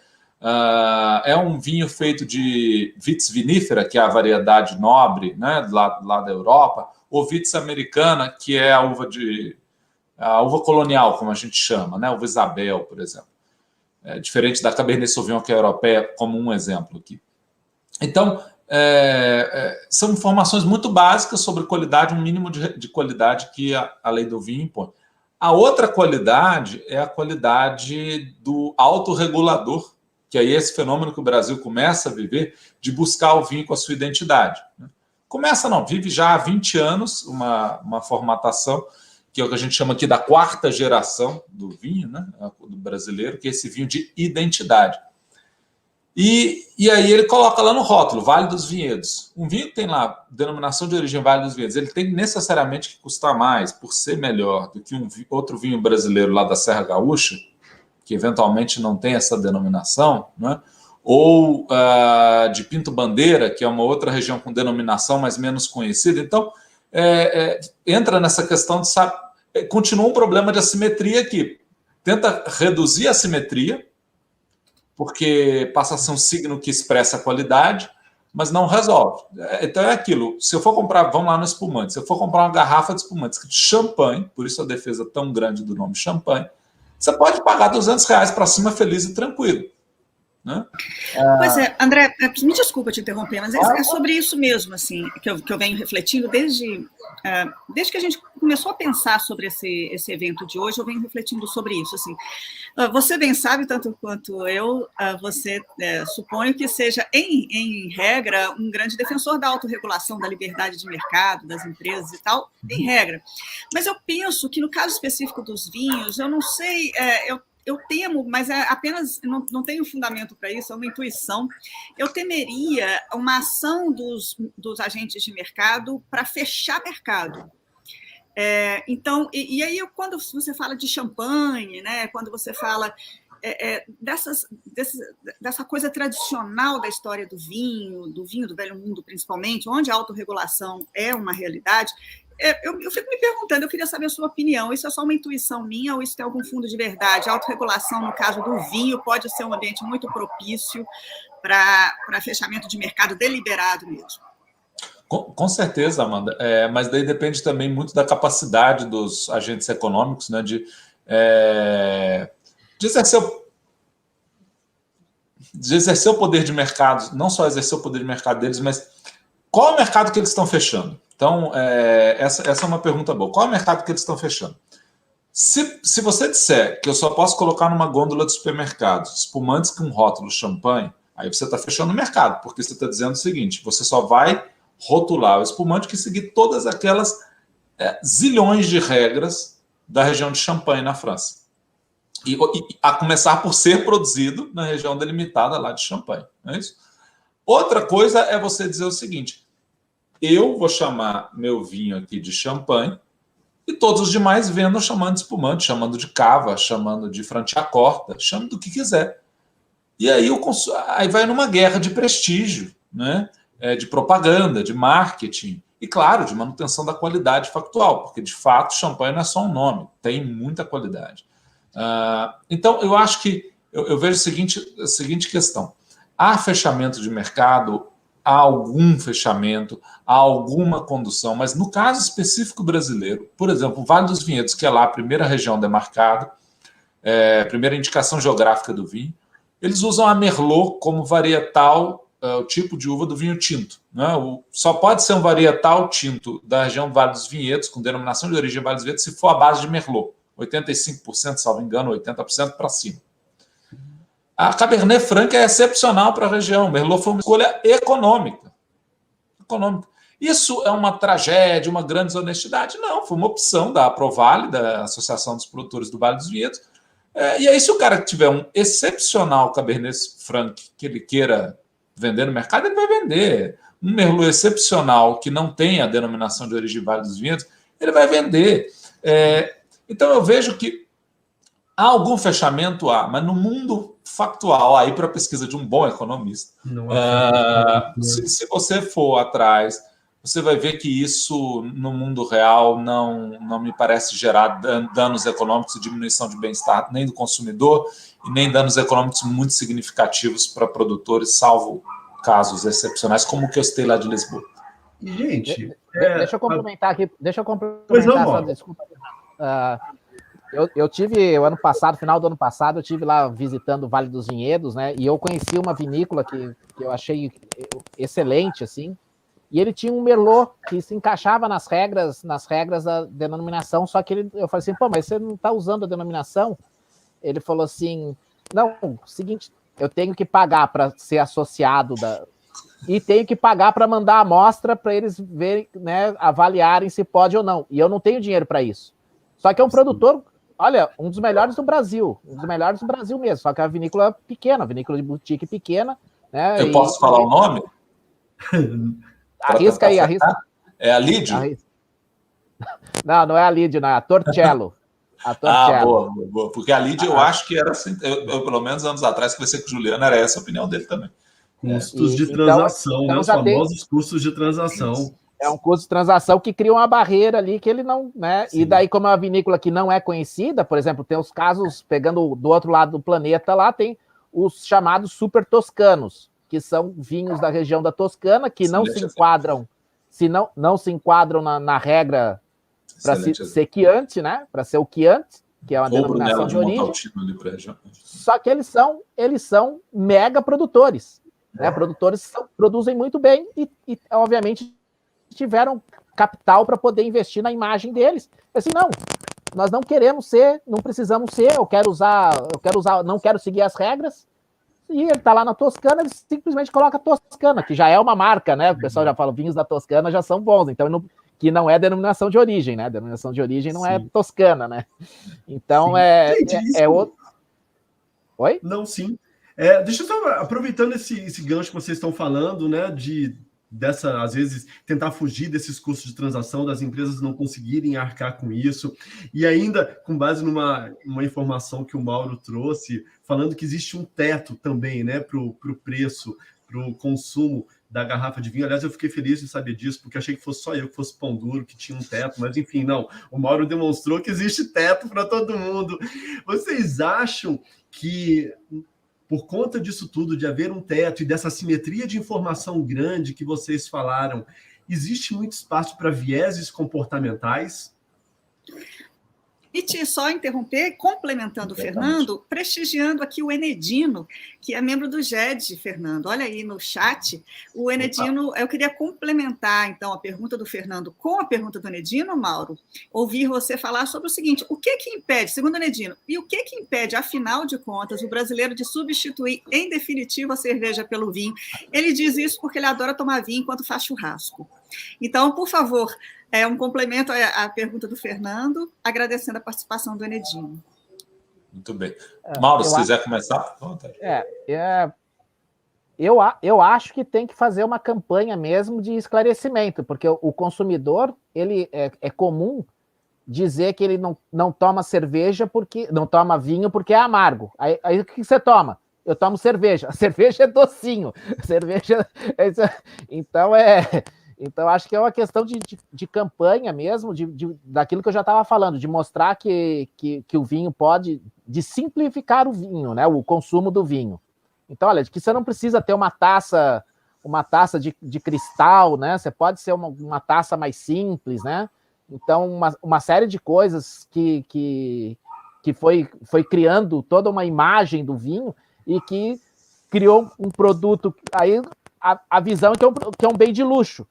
É um vinho feito de vitis vinífera, que é a variedade nobre, né, lá da Europa, ou vitis americana, que é a uva colonial, como a gente chama, né, uva Isabel, por exemplo. Diferente da Cabernet Sauvignon, que é europeia, como um exemplo aqui. Então, são informações muito básicas sobre qualidade, um mínimo de qualidade que a lei do vinho impõe. A outra qualidade é a qualidade do autorregulador, que aí é esse fenômeno que o Brasil começa a viver, de buscar o vinho com a sua identidade. Começa não, vive já há 20 anos uma formatação, que é o que a gente chama aqui da quarta geração do vinho, né, do brasileiro, que é esse vinho de identidade. E aí ele coloca lá no rótulo, Vale dos Vinhedos. Um vinho que tem lá denominação de origem Vale dos Vinhedos, ele tem necessariamente que custar mais, por ser melhor do que outro vinho brasileiro lá da Serra Gaúcha, que eventualmente não tem essa denominação, né? Ou de Pinto Bandeira, que é uma outra região com denominação, mas menos conhecida. Então, entra nessa questão de, continua um problema de assimetria aqui. tenta reduzir a simetria, porque passa a ser um signo que expressa a qualidade, mas não resolve. Então é aquilo, se eu for comprar, vamos lá no espumante, se eu for comprar uma garrafa de espumante escrito champanhe, por isso a defesa tão grande do nome champanhe, você pode pagar R$200 para cima feliz e tranquilo. Né? Pois é, André, me desculpa te interromper, mas é sobre isso mesmo, assim, que eu venho refletindo desde que a gente começou a pensar sobre esse evento de hoje, eu venho refletindo sobre isso, assim. Você bem sabe, tanto quanto eu, você suponho que seja, em regra, um grande defensor da autorregulação, da liberdade de mercado, das empresas e tal, em regra. Mas eu penso que no caso específico dos vinhos, eu não sei, eu temo, mas apenas não tenho fundamento para isso, é uma intuição. Eu temeria uma ação dos agentes de mercado para fechar mercado. Então, e aí, quando você fala de champanhe, né, quando você fala dessa coisa tradicional da história do vinho do velho mundo, principalmente, onde a autorregulação é uma realidade, eu fico me perguntando, eu queria saber a sua opinião, isso é só uma intuição minha ou isso tem algum fundo de verdade? A autorregulação, no caso do vinho, pode ser um ambiente muito propício para fechamento de mercado deliberado mesmo? Com certeza, Amanda, mas daí depende também muito da capacidade dos agentes econômicos, né, de exercer o poder de mercado, não só exercer o poder de mercado deles, mas qual é o mercado que eles estão fechando? Então, essa é uma pergunta boa. Qual é o mercado que eles estão fechando? Se você disser que eu só posso colocar numa gôndola de supermercados espumantes com rótulo champanhe, aí você está fechando o mercado, porque você está dizendo o seguinte, você só vai rotular o espumante que seguir todas aquelas zilhões de regras da região de Champagne, na França. E a começar por ser produzido na região delimitada lá de Champagne. Não é isso? Outra coisa é você dizer o seguinte, eu vou chamar meu vinho aqui de champanhe e todos os demais vendam chamando de espumante, chamando de cava, chamando de Franciacorta, chamando do que quiser. E aí, aí vai numa guerra de prestígio, né? De propaganda, de marketing e, claro, de manutenção da qualidade factual, porque, de fato, champanhe não é só um nome, tem muita qualidade. Então, eu acho que eu vejo a seguinte questão. Há fechamento de mercado, há algum fechamento, há alguma condução, mas no caso específico brasileiro, por exemplo, o Vale dos Vinhedos, que é lá a primeira região demarcada, primeira indicação geográfica do vinho, eles usam a Merlot como varietal, o tipo de uva do vinho tinto. Né? Só pode ser um varietal tinto da região do Vale dos Vinhedos, com denominação de origem Vale dos Vinhedos, se for a base de Merlot. 85%, salvo engano, 80% para cima. A Cabernet Franc é excepcional para a região. Merlot foi uma escolha econômica. Isso é uma tragédia, uma grande desonestidade? Não, foi uma opção da Aprovale, da Associação dos Produtores do Vale dos Vinhedos. E aí, se o cara tiver um excepcional Cabernet Franc que ele queira vender no mercado, ele vai vender. Um Merlot excepcional que não tem a denominação de origem Vale dos Vinhedos, ele vai vender. Então, eu vejo que há algum fechamento, mas no mundo factual, aí para a pesquisa de um bom economista, se você for atrás, você vai ver que isso, no mundo real, não me parece gerar danos econômicos e diminuição de bem-estar nem do consumidor e nem danos econômicos muito significativos para produtores, salvo casos excepcionais, como o que eu citei lá de Lisboa. Gente, deixa eu complementar aqui. Só, desculpa. Eu tive, o ano passado, final do ano passado, eu tive lá visitando o Vale dos Vinhedos, né? E eu conheci uma vinícola que eu achei excelente, assim. E ele tinha um Merlot que se encaixava nas regras da denominação, só que eu falei assim, pô, mas você não está usando a denominação? Ele falou assim, não, seguinte, eu tenho que pagar para ser associado e tenho que pagar para mandar a amostra para eles verem, né, avaliarem se pode ou não. E eu não tenho dinheiro para isso. Só que é um produtor, olha, um dos melhores do Brasil mesmo, só que é uma vinícola pequena, vinícola de boutique pequena. Né, eu posso falar o nome? Arrisca aí. É a Lídio? Não é a Lídio, não, é a Torcello. Boa. Porque a Lídio, eu acho que era assim, eu, pelo menos anos atrás, conversei com o Juliano, era essa a opinião dele também. Custos de transação, então, né? Os famosos custos de transação. É um custo de transação que cria uma barreira ali que ele não, né? Sim. E daí, como é uma vinícola que não é conhecida, por exemplo, tem os casos, pegando do outro lado do planeta lá, tem os chamados super toscanos, que são vinhos da região da Toscana, que não se enquadram, não se enquadram na regra para ser Chianti, né? Para ser o Chianti, que é uma denominação de origem. Só que eles são mega produtores, né? Produtores produzem muito bem e obviamente, tiveram capital para poder investir na imagem deles. Assim, não, nós não queremos ser, não precisamos ser, eu quero usar, não quero seguir as regras, e ele está lá na Toscana, ele simplesmente coloca Toscana, que já é uma marca, né? O pessoal já fala, vinhos da Toscana já são bons, então que não é denominação de origem, né? Denominação de origem não é Toscana, né? Então é outro. Oi? Não, sim. Deixa eu só, aproveitando esse gancho que vocês estão falando, né? Às vezes, tentar fugir desses custos de transação, das empresas não conseguirem arcar com isso, e ainda com base numa informação que o Mauro trouxe, falando que existe um teto também, né, para o preço, para o consumo da garrafa de vinho. Aliás, eu fiquei feliz de saber disso, porque achei que fosse só eu que fosse pão duro, que tinha um teto, mas enfim, não. O Mauro demonstrou que existe teto para todo mundo. Vocês acham que, por conta disso tudo, de haver um teto e dessa simetria de informação grande que vocês falaram, existe muito espaço para vieses comportamentais? E só interromper, complementando o Fernando, prestigiando aqui o Enedino, que é membro do GED, Fernando. Olha aí no chat, o Enedino, eu queria complementar, então, a pergunta do Fernando com a pergunta do Enedino, Mauro, ouvir você falar sobre o seguinte, o que impede, segundo o Enedino, e o que impede, afinal de contas, o brasileiro de substituir, em definitivo, a cerveja pelo vinho? Ele diz isso porque ele adora tomar vinho enquanto faz churrasco. Então, por favor, um complemento à pergunta do Fernando, agradecendo a participação do Enedino. Muito bem. Mauro, se quiser começar, vontade. Eu acho que tem que fazer uma campanha mesmo de esclarecimento, porque o consumidor, ele é comum dizer que ele não toma cerveja porque não toma vinho porque é amargo. Aí o que você toma? Eu tomo cerveja. A cerveja é docinho. Então, acho que é uma questão de campanha mesmo, daquilo que eu já estava falando, de mostrar que o vinho pode, de simplificar o vinho, né, o consumo do vinho. Então, olha, que você não precisa ter uma taça de cristal, né, você pode ser uma taça mais simples, né, então uma série de coisas que foi criando toda uma imagem do vinho e que criou um produto, aí a visão é que é um bem de luxo.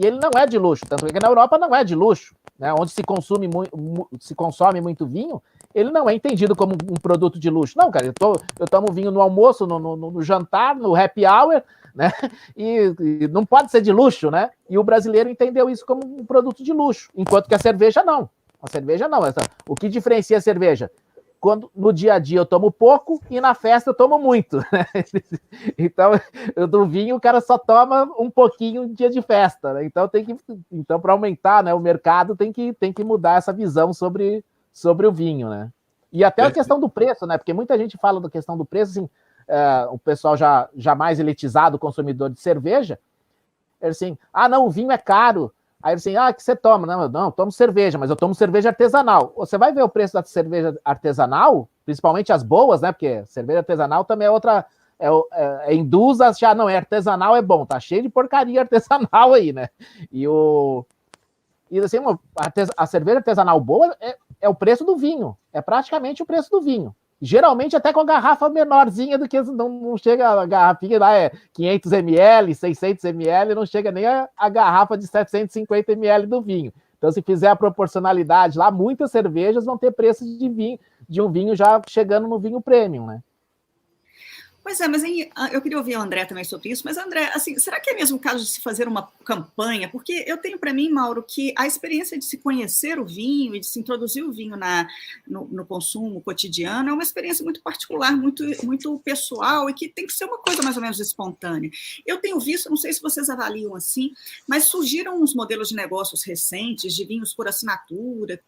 E ele não é de luxo, tanto que na Europa não é de luxo, né? Onde se consome muito vinho, ele não é entendido como um produto de luxo. Não, cara, eu tomo vinho no almoço, no jantar, no happy hour, né? E não pode ser de luxo, né? E o brasileiro entendeu isso como um produto de luxo, enquanto que a cerveja não. A cerveja não. O que diferencia a cerveja? Quando no dia a dia eu tomo pouco e na festa eu tomo muito, né? Então, do vinho o cara só toma um pouquinho no dia de festa, né? Então para aumentar, né, o mercado tem que mudar essa visão sobre o vinho, né? E até a questão do preço, né? Porque muita gente fala da questão do preço, assim, o pessoal já mais elitizado, consumidor de cerveja, assim, não, o vinho é caro. Aí assim, o que você toma? Não, eu tomo cerveja, mas eu tomo cerveja artesanal. Você vai ver o preço da cerveja artesanal, principalmente as boas, né? Porque cerveja artesanal também é outra, induz a achar, não, artesanal é bom, tá cheio de porcaria artesanal aí, né? E assim, a cerveja artesanal boa é o preço do vinho, é praticamente o preço do vinho. Geralmente até com a garrafa menorzinha do que não chega a garrafinha lá, 500 ml, 600 ml, não chega nem a garrafa de 750 ml do vinho. Então, se fizer a proporcionalidade lá, muitas cervejas vão ter preço de um vinho já chegando no vinho premium, né? Pois mas eu queria ouvir o André também sobre isso, mas André, assim, será que é mesmo o caso de se fazer uma campanha? Porque eu tenho para mim, Mauro, que a experiência de se conhecer o vinho e de se introduzir o vinho no consumo cotidiano é uma experiência muito particular, muito, muito pessoal e que tem que ser uma coisa mais ou menos espontânea. Eu tenho visto, não sei se vocês avaliam assim, mas surgiram uns modelos de negócios recentes de vinhos por assinatura,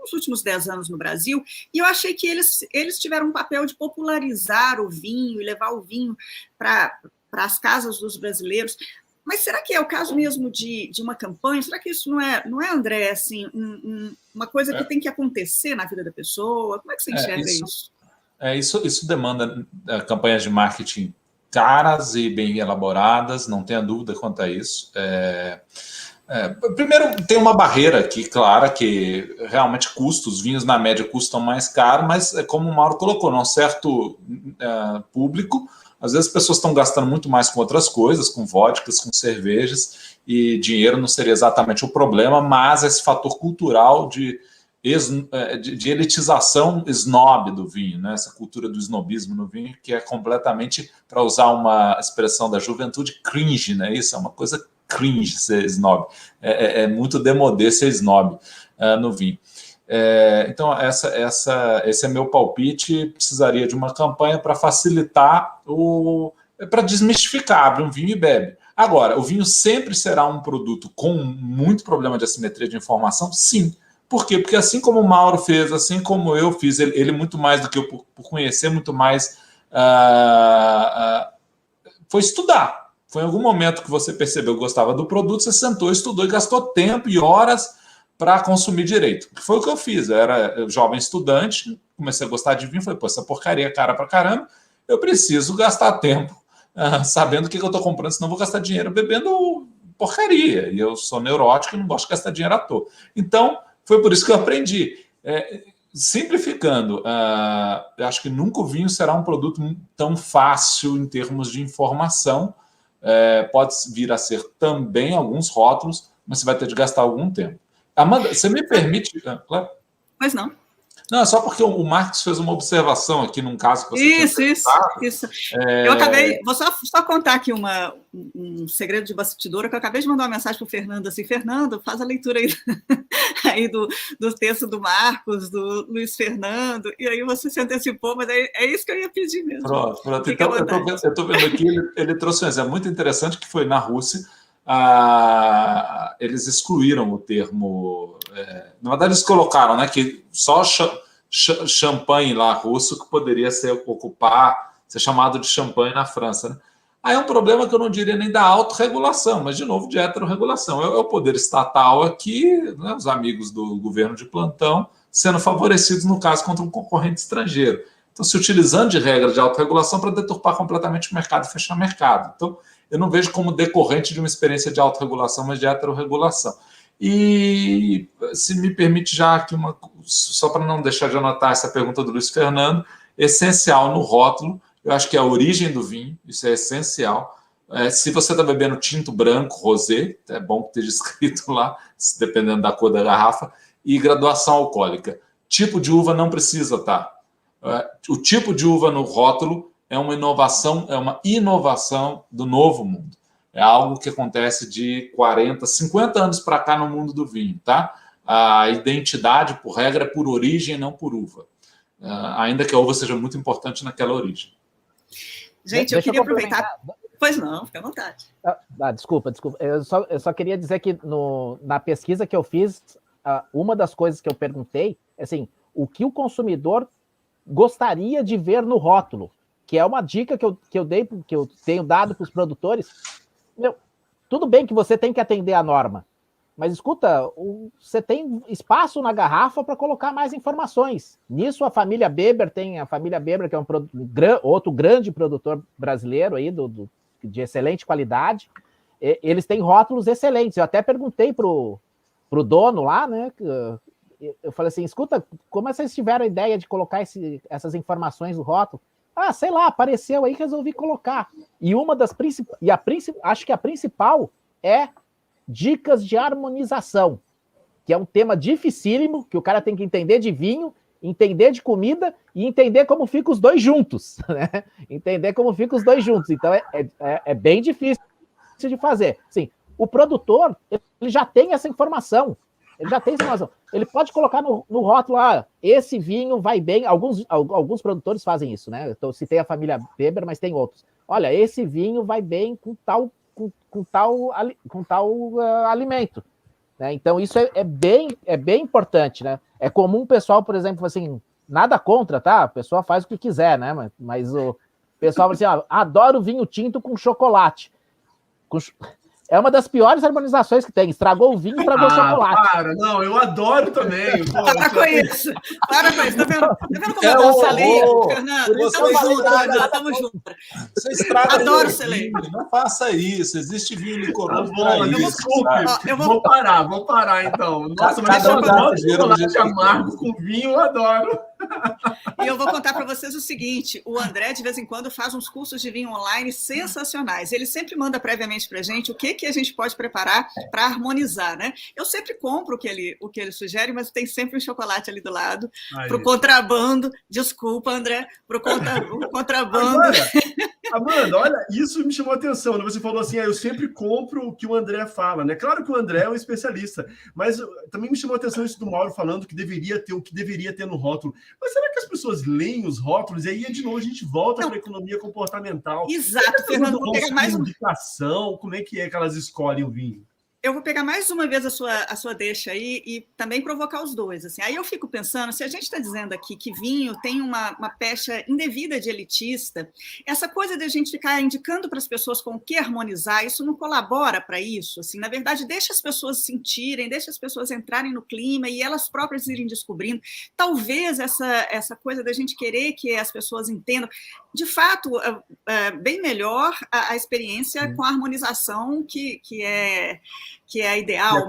nos últimos 10 anos no Brasil, e eu achei que eles tiveram um papel de popularizar o vinho e levar o vinho para as casas dos brasileiros. Mas será que é o caso mesmo de uma campanha? Será que isso não é André, assim, uma coisa que tem que acontecer na vida da pessoa? Como é que você enxerga isso? Isso demanda campanhas de marketing caras e bem elaboradas, não tenha dúvida quanto a isso. Primeiro, tem uma barreira aqui, clara, que realmente custa, os vinhos na média custam mais caro, mas como o Mauro colocou, num certo público, às vezes as pessoas estão gastando muito mais com outras coisas, com vodkas, com cervejas, e dinheiro não seria exatamente o problema, mas esse fator cultural de elitização snob do vinho, né? Essa cultura do snobismo no vinho, que é completamente, para usar uma expressão da juventude, cringe, né? Isso é uma coisa cringe ser snob. É muito demodê ser snob no vinho. Então, esse é meu palpite. Precisaria de uma campanha para facilitar, para desmistificar, abre um vinho e bebe. Agora, o vinho sempre será um produto com muito problema de assimetria de informação? Sim. Por quê? Porque assim como o Mauro fez, assim como eu fiz, ele muito mais do que eu, por conhecer muito mais, foi estudar. Foi em algum momento que você percebeu que gostava do produto, você sentou, estudou e gastou tempo e horas para consumir direito. Que foi o que eu fiz. Eu era jovem estudante, comecei a gostar de vinho, falei, pô, essa porcaria é cara pra caramba, eu preciso gastar tempo sabendo o que eu estou comprando, senão eu vou gastar dinheiro bebendo porcaria. E eu sou neurótico e não gosto de gastar dinheiro à toa. Então, foi por isso que eu aprendi. Simplificando, eu acho que nunca o vinho será um produto tão fácil em termos de informação. Pode vir a ser também alguns rótulos, mas você vai ter de gastar algum tempo. Amanda, você me permite... Claro? Pois não. Não, é só porque o Marcos fez uma observação aqui num caso que você Isso. Eu acabei... Vou só contar aqui um segredo de bastidora, que eu acabei de mandar uma mensagem para o Fernando, assim, Fernando, faz a leitura aí do texto do Marcos, do Luiz Fernando, e aí você se antecipou, mas é isso que eu ia pedir mesmo. Pronto. Então, eu estou vendo aqui, ele trouxe um exemplo muito interessante, que foi na Rússia. Eles excluíram o termo... na verdade, eles colocaram, né, que só champanhe lá russo que poderia ser chamado de champanhe na França. Né? Aí é um problema que eu não diria nem da autorregulação, mas, de novo, de heterorregulação. É o poder estatal aqui, né, os amigos do governo de plantão, sendo favorecidos, no caso, contra um concorrente estrangeiro. Então, se utilizando de regras de autorregulação para deturpar completamente o mercado e fechar o mercado. Então, eu não vejo como decorrente de uma experiência de autorregulação, mas de heterorregulação. E, se me permite já aqui só para não deixar de anotar essa pergunta do Luiz Fernando, essencial no rótulo, eu acho que é a origem do vinho, isso é essencial. Se você está bebendo tinto branco, rosé, é bom que esteja escrito lá, dependendo da cor da garrafa, e graduação alcoólica. Tipo de uva não precisa estar. O tipo de uva no rótulo é uma inovação do novo mundo. É algo que acontece de 40, 50 anos para cá no mundo do vinho, tá? A identidade, por regra, é por origem, não por uva. Ainda que a uva seja muito importante naquela origem. Gente, eu queria aproveitar... Pois não, fica à vontade. Desculpa. Eu só queria dizer que na pesquisa que eu fiz, uma das coisas que eu perguntei, assim, o que o consumidor gostaria de ver no rótulo, que é uma dica que eu tenho dado para os produtores. Tudo bem que você tem que atender a norma, mas escuta, você tem espaço na garrafa para colocar mais informações. Nisso a família Beber que é outro grande produtor brasileiro aí de excelente qualidade. Eles têm rótulos excelentes. Eu até perguntei pro dono lá, né? Eu falei assim, escuta, como vocês tiveram a ideia de colocar essas informações no rótulo? Sei lá, apareceu aí, resolvi colocar. E uma das principais, acho que a principal é dicas de harmonização, que é um tema dificílimo, que o cara tem que entender de vinho, entender de comida e entender como ficam os dois juntos, né? Entender como ficam os dois juntos. Então, é bem difícil de fazer. Sim, o produtor, ele já tem essa informação. Ele pode colocar no rótulo, esse vinho vai bem. Alguns produtores fazem isso, né? Eu citei a família Weber, mas tem outros. Olha, esse vinho vai bem com tal alimento. Né? Então, isso é bem importante, né? É comum o pessoal, por exemplo, assim, nada contra, tá? A pessoa faz o que quiser, né? Mas o pessoal fala assim, adoro vinho tinto com chocolate. É uma das piores harmonizações que tem. Estragou o vinho, estragou o chocolate. Para, não, eu adoro também. Para com isso. Para com isso. Tá vendo como eu gosto ali, Fernando? Estamos juntos, estamos juntos. Você estraga. Adoro Celei. Não faça isso. Existe vinho licoroso. Vou parar então. Nossa, mas chocolate amargo com vinho, eu adoro. E eu vou contar para vocês o seguinte: o André, de vez em quando, faz uns cursos de vinho online sensacionais. Ele sempre manda previamente para a gente o que a gente pode preparar para harmonizar, né? Eu sempre compro o que ele sugere, mas tem sempre um chocolate ali do lado, para o contrabando. Desculpa, André, para o contrabando. Amanda, olha, isso me chamou a atenção. Você falou assim, eu sempre compro o que o André fala, né? Claro que o André é um especialista, mas também me chamou a atenção isso do Mauro falando que deveria ter o que deveria ter no rótulo. Mas será que as pessoas leem os rótulos? E aí, de novo, a gente volta para a economia comportamental. Exato, Fernando. Vou pegar mais uma indicação. Como é que elas escolhem o vinho? Eu vou pegar mais uma vez a sua deixa aí e também provocar os dois. Assim. Aí eu fico pensando, se a gente está dizendo aqui que vinho tem uma pecha indevida de elitista, essa coisa de a gente ficar indicando para as pessoas com o que harmonizar, isso não colabora para isso. Assim, na verdade, deixa as pessoas sentirem, deixa as pessoas entrarem no clima e elas próprias irem descobrindo. Talvez essa coisa da gente querer que as pessoas entendam, de fato, bem melhor a experiência com a harmonização que é a ideal,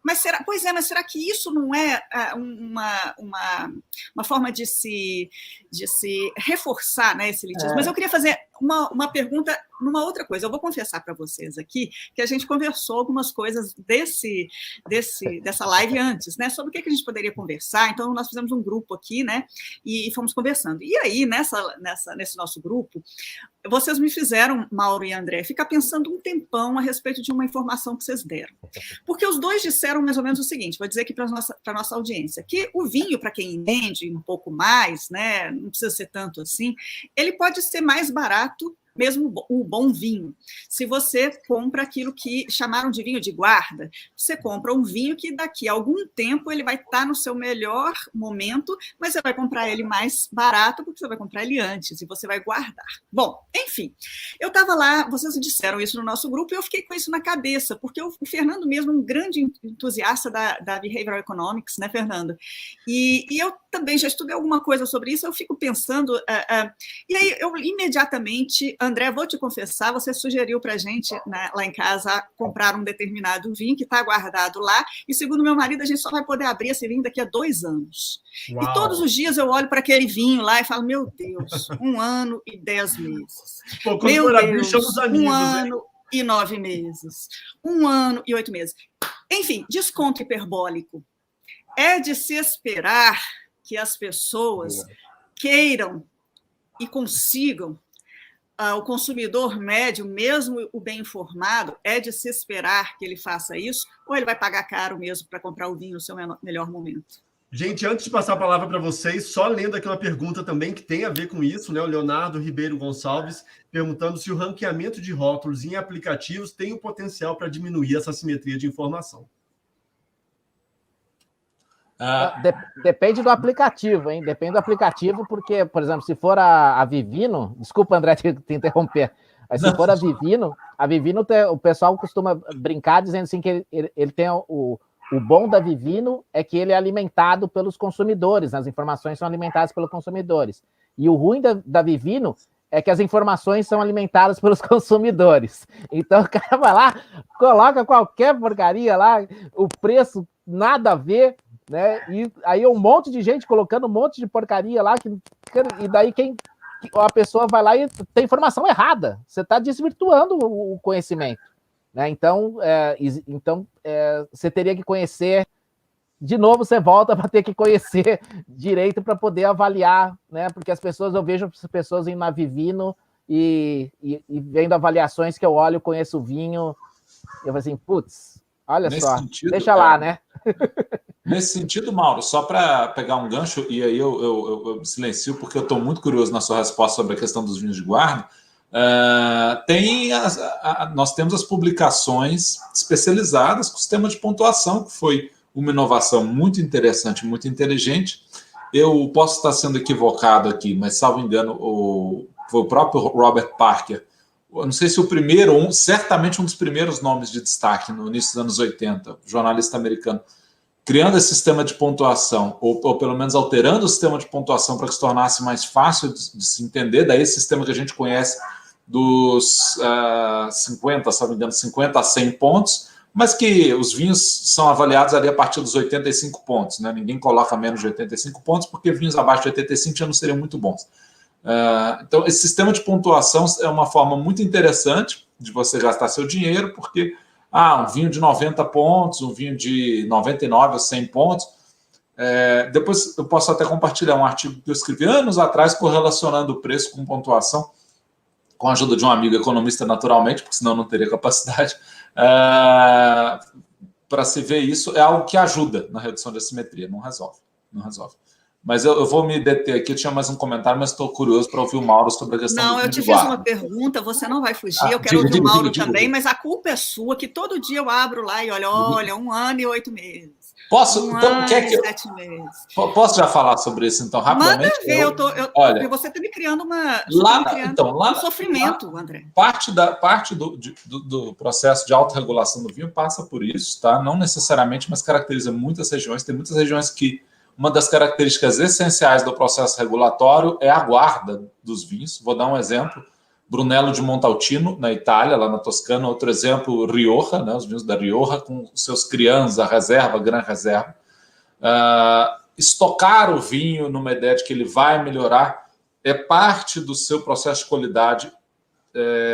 mas será, mas será que isso não é uma forma de se reforçar, né, esse elitismo? Mas eu queria fazer uma pergunta numa outra coisa. Eu vou confessar para vocês aqui que a gente conversou algumas coisas dessa live antes, né, sobre o que a gente poderia conversar. Então, nós fizemos um grupo aqui, né, e fomos conversando. E aí, nesse nosso grupo, vocês me fizeram, Mauro e André, ficar pensando um tempão a respeito de uma informação que vocês deram. Porque os dois disseram mais ou menos o seguinte, vou dizer aqui para a nossa audiência, que o vinho, para quem entende um pouco mais, né, não precisa ser tanto assim, ele pode ser mais barato, mesmo o bom vinho. Se você compra aquilo que chamaram de vinho de guarda, você compra um vinho que daqui a algum tempo ele vai estar no seu melhor momento, mas você vai comprar ele mais barato porque você vai comprar ele antes e você vai guardar. Bom, enfim, eu estava lá, vocês disseram isso no nosso grupo e eu fiquei com isso na cabeça, porque o Fernando mesmo é um grande entusiasta da Behavioral Economics, né, Fernando? E eu também já estudei alguma coisa sobre isso, eu fico pensando, e aí eu imediatamente, André, vou te confessar, você sugeriu para a gente, né, lá em casa, comprar um determinado vinho que está guardado lá, e segundo meu marido, a gente só vai poder abrir esse vinho daqui a 2 anos. Uau. E todos os dias eu olho para aquele vinho lá e falo, meu Deus, 1 ano e 10 meses. Pô, quando for abrir, chama os amigos, 1 ano e 9 meses. 1 ano e 8 meses. Enfim, desconto hiperbólico. É de se esperar que as pessoas queiram e consigam. O consumidor médio, mesmo o bem informado, é de se esperar que ele faça isso, ou ele vai pagar caro mesmo para comprar o vinho no seu melhor momento? Gente, antes de passar a palavra para vocês, só lendo aqui uma pergunta também que tem a ver com isso, né? O Leonardo Ribeiro Gonçalves perguntando se o ranqueamento de rótulos em aplicativos tem o potencial para diminuir essa assimetria de informação. Depende do aplicativo, hein? Depende do aplicativo, porque, por exemplo, se for a Vivino, desculpa, André, te interromper, mas se for a Vivino, o pessoal costuma brincar dizendo assim que ele tem o bom da Vivino é que ele é alimentado pelos consumidores, as informações são alimentadas pelos consumidores. E o ruim da Vivino é que as informações são alimentadas pelos consumidores. Então o cara vai lá, coloca qualquer porcaria lá, o preço nada a ver, né? E aí um monte de gente colocando um monte de porcaria lá, e daí a pessoa vai lá e tem informação errada. Você está desvirtuando o conhecimento, né? Então, você teria que conhecer, de novo você volta para ter que conhecer direito para poder avaliar, né? Porque eu vejo as pessoas indo na Vivino e vendo avaliações que eu olho, conheço o vinho, eu falo assim, putz, olha nesse só, sentido, deixa lá, né? Nesse sentido, Mauro, só para pegar um gancho, e aí eu silencio porque eu estou muito curioso na sua resposta sobre a questão dos vinhos de guarda. Nós temos as publicações especializadas com o sistema de pontuação, que foi uma inovação muito interessante, muito inteligente. Eu posso estar sendo equivocado aqui, mas, salvo engano, foi o próprio Robert Parker, eu não sei se o primeiro, certamente um dos primeiros nomes de destaque no início dos anos 80, jornalista americano, criando esse sistema de pontuação, ou pelo menos alterando o sistema de pontuação para que se tornasse mais fácil de se entender, daí esse sistema que a gente conhece dos 50, se não me engano, 50 a 100 pontos, mas que os vinhos são avaliados ali a partir dos 85 pontos, né? Ninguém coloca menos de 85 pontos, porque vinhos abaixo de 85 já não seriam muito bons. Então, esse sistema de pontuação é uma forma muito interessante de você gastar seu dinheiro, porque um vinho de 90 pontos, um vinho de 99 ou 100 pontos. Depois eu posso até compartilhar um artigo que eu escrevi anos atrás correlacionando o preço com pontuação, com a ajuda de um amigo economista, naturalmente, porque senão eu não teria capacidade. Para se ver isso, é algo que ajuda na redução de assimetria, não resolve. Mas eu vou me deter aqui, eu tinha mais um comentário, mas estou curioso para ouvir o Mauro sobre a questão do vinho de guarda. Não, eu te fiz uma pergunta, você não vai fugir, eu quero ouvir o Mauro também, mas a culpa é sua, que todo dia eu abro lá e olha, 1 ano e 8 meses. Posso? Então, quer que 7 meses. Posso já falar sobre isso, então, rapidamente? Manda ver, olha, você está me criando um sofrimento, André. Parte do processo de autorregulação do vinho passa por isso, tá? Não necessariamente, mas caracteriza muitas regiões. Tem muitas regiões que uma das características essenciais do processo regulatório é a guarda dos vinhos. Vou dar um exemplo. Brunello de Montalcino, na Itália, lá na Toscana. Outro exemplo, Rioja, né, os vinhos da Rioja, com seus crianças, a reserva, a Gran Reserva. Estocar o vinho numa ideia de que ele vai melhorar é parte do seu processo de qualidade,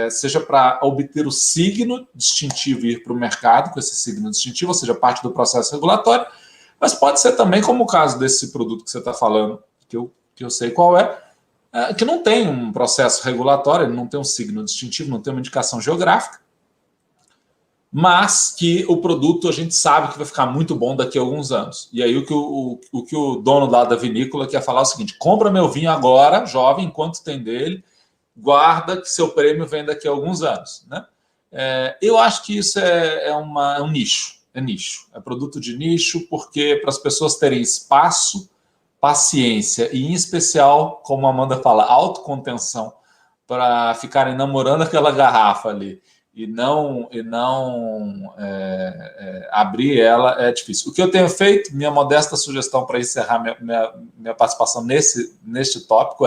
seja para obter o signo distintivo e ir para o mercado com esse signo distintivo, ou seja, parte do processo regulatório, mas pode ser também, como o caso desse produto que você está falando, que eu sei qual que não tem um processo regulatório, ele não tem um signo distintivo, não tem uma indicação geográfica, mas que o produto a gente sabe que vai ficar muito bom daqui a alguns anos. E aí o que o dono lá da vinícola quer falar é o seguinte: compra meu vinho agora, jovem, enquanto tem dele, guarda que seu prêmio vem daqui a alguns anos, né? Eu acho que isso é um nicho. É produto de nicho, porque para as pessoas terem espaço, paciência e, em especial, como a Amanda fala, autocontenção, para ficarem namorando aquela garrafa ali e não abrir ela, é difícil. O que eu tenho feito, minha modesta sugestão para encerrar minha participação neste tópico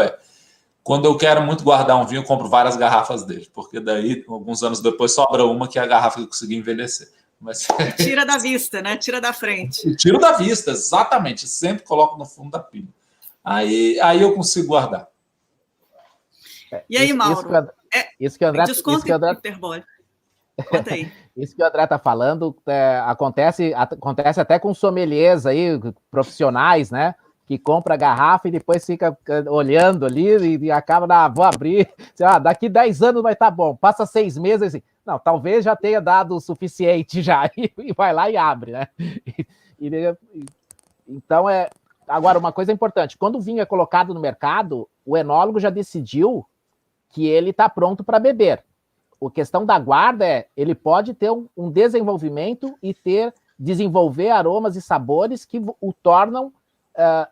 quando eu quero muito guardar um vinho, eu compro várias garrafas dele, porque daí, alguns anos depois, sobra uma que é a garrafa que eu consegui envelhecer. Mas... Tira da vista, né? Tira da frente. Tiro da vista, exatamente. Sempre coloco no fundo da pilha. Aí eu consigo guardar. E aí, Mauro? Isso que o André... Conta aí. Isso que o André está falando acontece até com sommeliers aí, profissionais, né? Que compra a garrafa e depois fica olhando ali e acaba, vou abrir. Daqui 10 anos vai estar bom. Passa 6 meses assim. Não, talvez já tenha dado o suficiente já, e vai lá e abre, né? Então, agora, uma coisa importante, quando o vinho é colocado no mercado, o enólogo já decidiu que ele está pronto para beber. A questão da guarda ele pode ter um desenvolvimento e desenvolver aromas e sabores que o tornam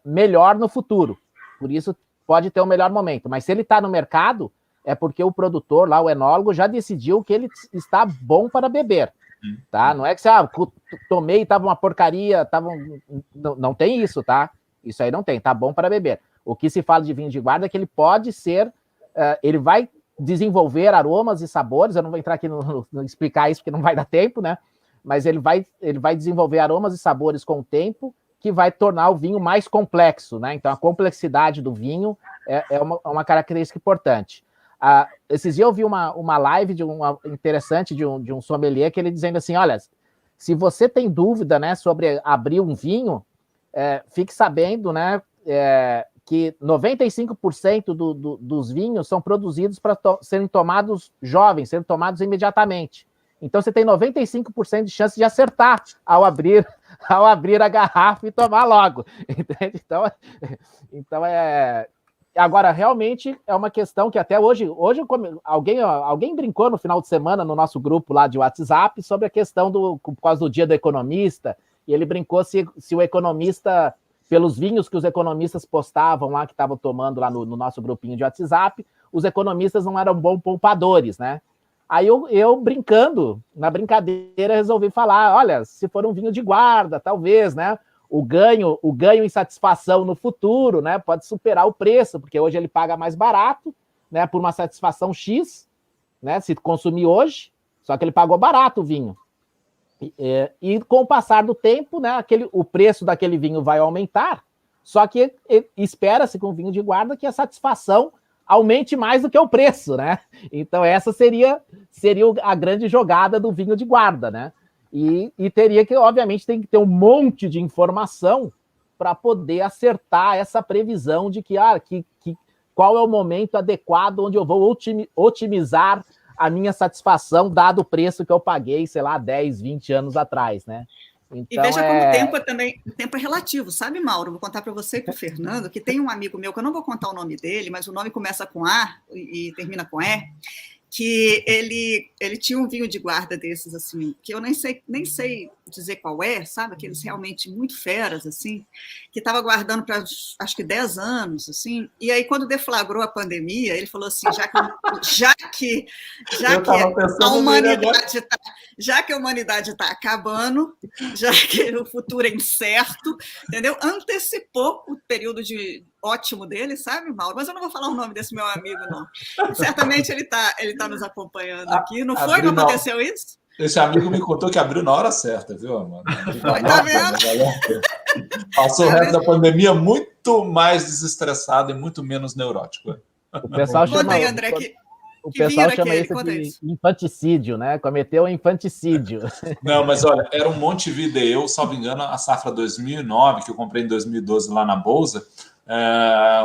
melhor no futuro. Por isso, pode ter um melhor momento. Mas se ele está no mercado, é porque o produtor lá, o enólogo, já decidiu que ele está bom para beber, tá? Não é que tomei e estava uma porcaria, não tem isso, tá? Isso aí não tem, tá bom para beber. O que se fala de vinho de guarda é que ele pode ser, ele vai desenvolver aromas e sabores, eu não vou entrar aqui no explicar isso porque não vai dar tempo, né? Mas ele vai desenvolver aromas e sabores com o tempo que vai tornar o vinho mais complexo, né? Então a complexidade do vinho é uma característica importante. Esses dias eu vi uma live interessante de um sommelier que ele dizendo assim, olha, se você tem dúvida, né, sobre abrir um vinho, fique sabendo, né, que 95% dos vinhos são produzidos para serem tomados jovens, serem tomados imediatamente. Então você tem 95% de chance de acertar ao abrir a garrafa e tomar logo. Entende? Então Agora, realmente, é uma questão que até hoje alguém brincou no final de semana no nosso grupo lá de WhatsApp sobre a questão por causa do dia do economista, e ele brincou se o economista, pelos vinhos que os economistas postavam lá, que estavam tomando lá no nosso grupinho de WhatsApp, os economistas não eram bons poupadores, né? Aí eu brincando, na brincadeira, resolvi falar, olha, se for um vinho de guarda, talvez, né? O ganho em satisfação no futuro, né? Pode superar o preço, porque hoje ele paga mais barato, né? Por uma satisfação X, né? Se consumir hoje, só que ele pagou barato o vinho. E com o passar do tempo, né? O preço daquele vinho vai aumentar, só que espera-se com o vinho de guarda que a satisfação aumente mais do que o preço, né? Então essa seria a grande jogada do vinho de guarda, né? E teria que, obviamente, tem que ter um monte de informação para poder acertar essa previsão de que qual é o momento adequado onde eu vou otimizar a minha satisfação, dado o preço que eu paguei, sei lá, 10, 20 anos atrás, né? Então, e veja como o tempo é relativo, sabe, Mauro? Vou contar para você e para o Fernando, que tem um amigo meu, que eu não vou contar o nome dele, mas o nome começa com A e termina com E, que ele tinha um vinho de guarda desses, assim, que eu nem sei dizer qual é, sabe? Aqueles realmente muito feras, assim, que estava guardando para, acho que 10 anos, assim, e aí quando deflagrou a pandemia, ele falou assim, já que a humanidade está acabando, já que o futuro é incerto, entendeu? Antecipou o período ótimo dele, sabe, Mauro? Mas eu não vou falar o nome desse meu amigo, não. Certamente ele tá nos acompanhando aqui. Não foi? Não aconteceu isso? Esse amigo me contou que abriu na hora certa, viu, Amanda? Tá vendo? Passou o resto da pandemia muito mais desestressado e muito menos neurótico. O pessoal chama... Aí, André, o pessoal chama isso de infanticídio, né? Cometeu um infanticídio. Não, mas olha, era um Montevideo, salvo engano, a safra 2009, que eu comprei em 2012 lá na Bolsa,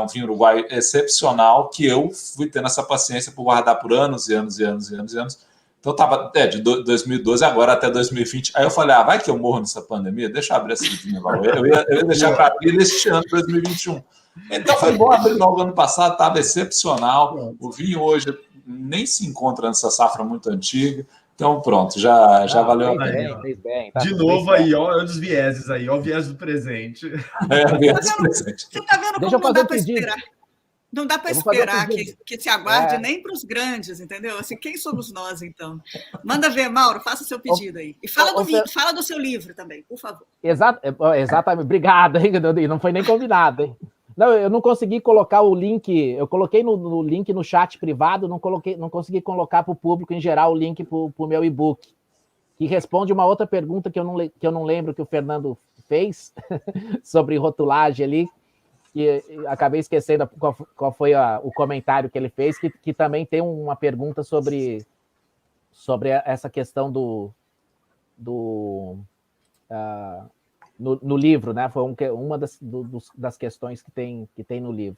um vinho uruguaio excepcional, que eu fui tendo essa paciência por guardar por anos e anos e anos e anos e anos. Então, estava de 2012 agora até 2020. Aí eu falei, vai que eu morro nessa pandemia? Deixa eu abrir esse vinho lá. Eu ia deixar para abrir neste ano, 2021. Então, foi bom abrir logo ano passado, estava excepcional. O vinho hoje nem se encontra nessa safra muito antiga. Então, pronto, já valeu a pena. Fez bem, tá, de novo aí, olha os vieses aí, ó, o viés do presente. O viés do presente. Você está vendo como não dá para esperar? Não dá para esperar que se aguarde nem para os grandes, entendeu? Assim, quem somos nós, então? Manda ver, Mauro, faça seu pedido aí. E fala do seu livro também, por favor. Exatamente. Obrigado, hein? Não foi nem combinado, hein? Não, eu não consegui colocar o link, eu coloquei no link no chat privado, não consegui colocar para o público em geral o link para o meu e-book, que responde uma outra pergunta que eu não lembro que o Fernando fez sobre rotulagem ali, que acabei esquecendo qual foi o comentário que ele fez, que também tem uma pergunta sobre essa questão no livro, né? Foi uma das questões que tem no livro.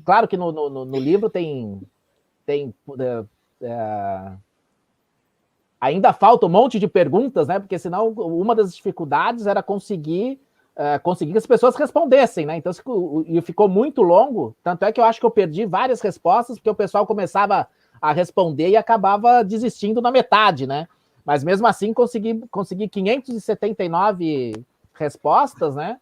Claro que no livro tem ainda falta um monte de perguntas, né? Porque senão uma das dificuldades era conseguir que as pessoas respondessem, né? Então, e ficou muito longo, tanto é que eu acho que eu perdi várias respostas, porque o pessoal começava a responder e acabava desistindo na metade, né? Mas mesmo assim consegui 579 respostas, né?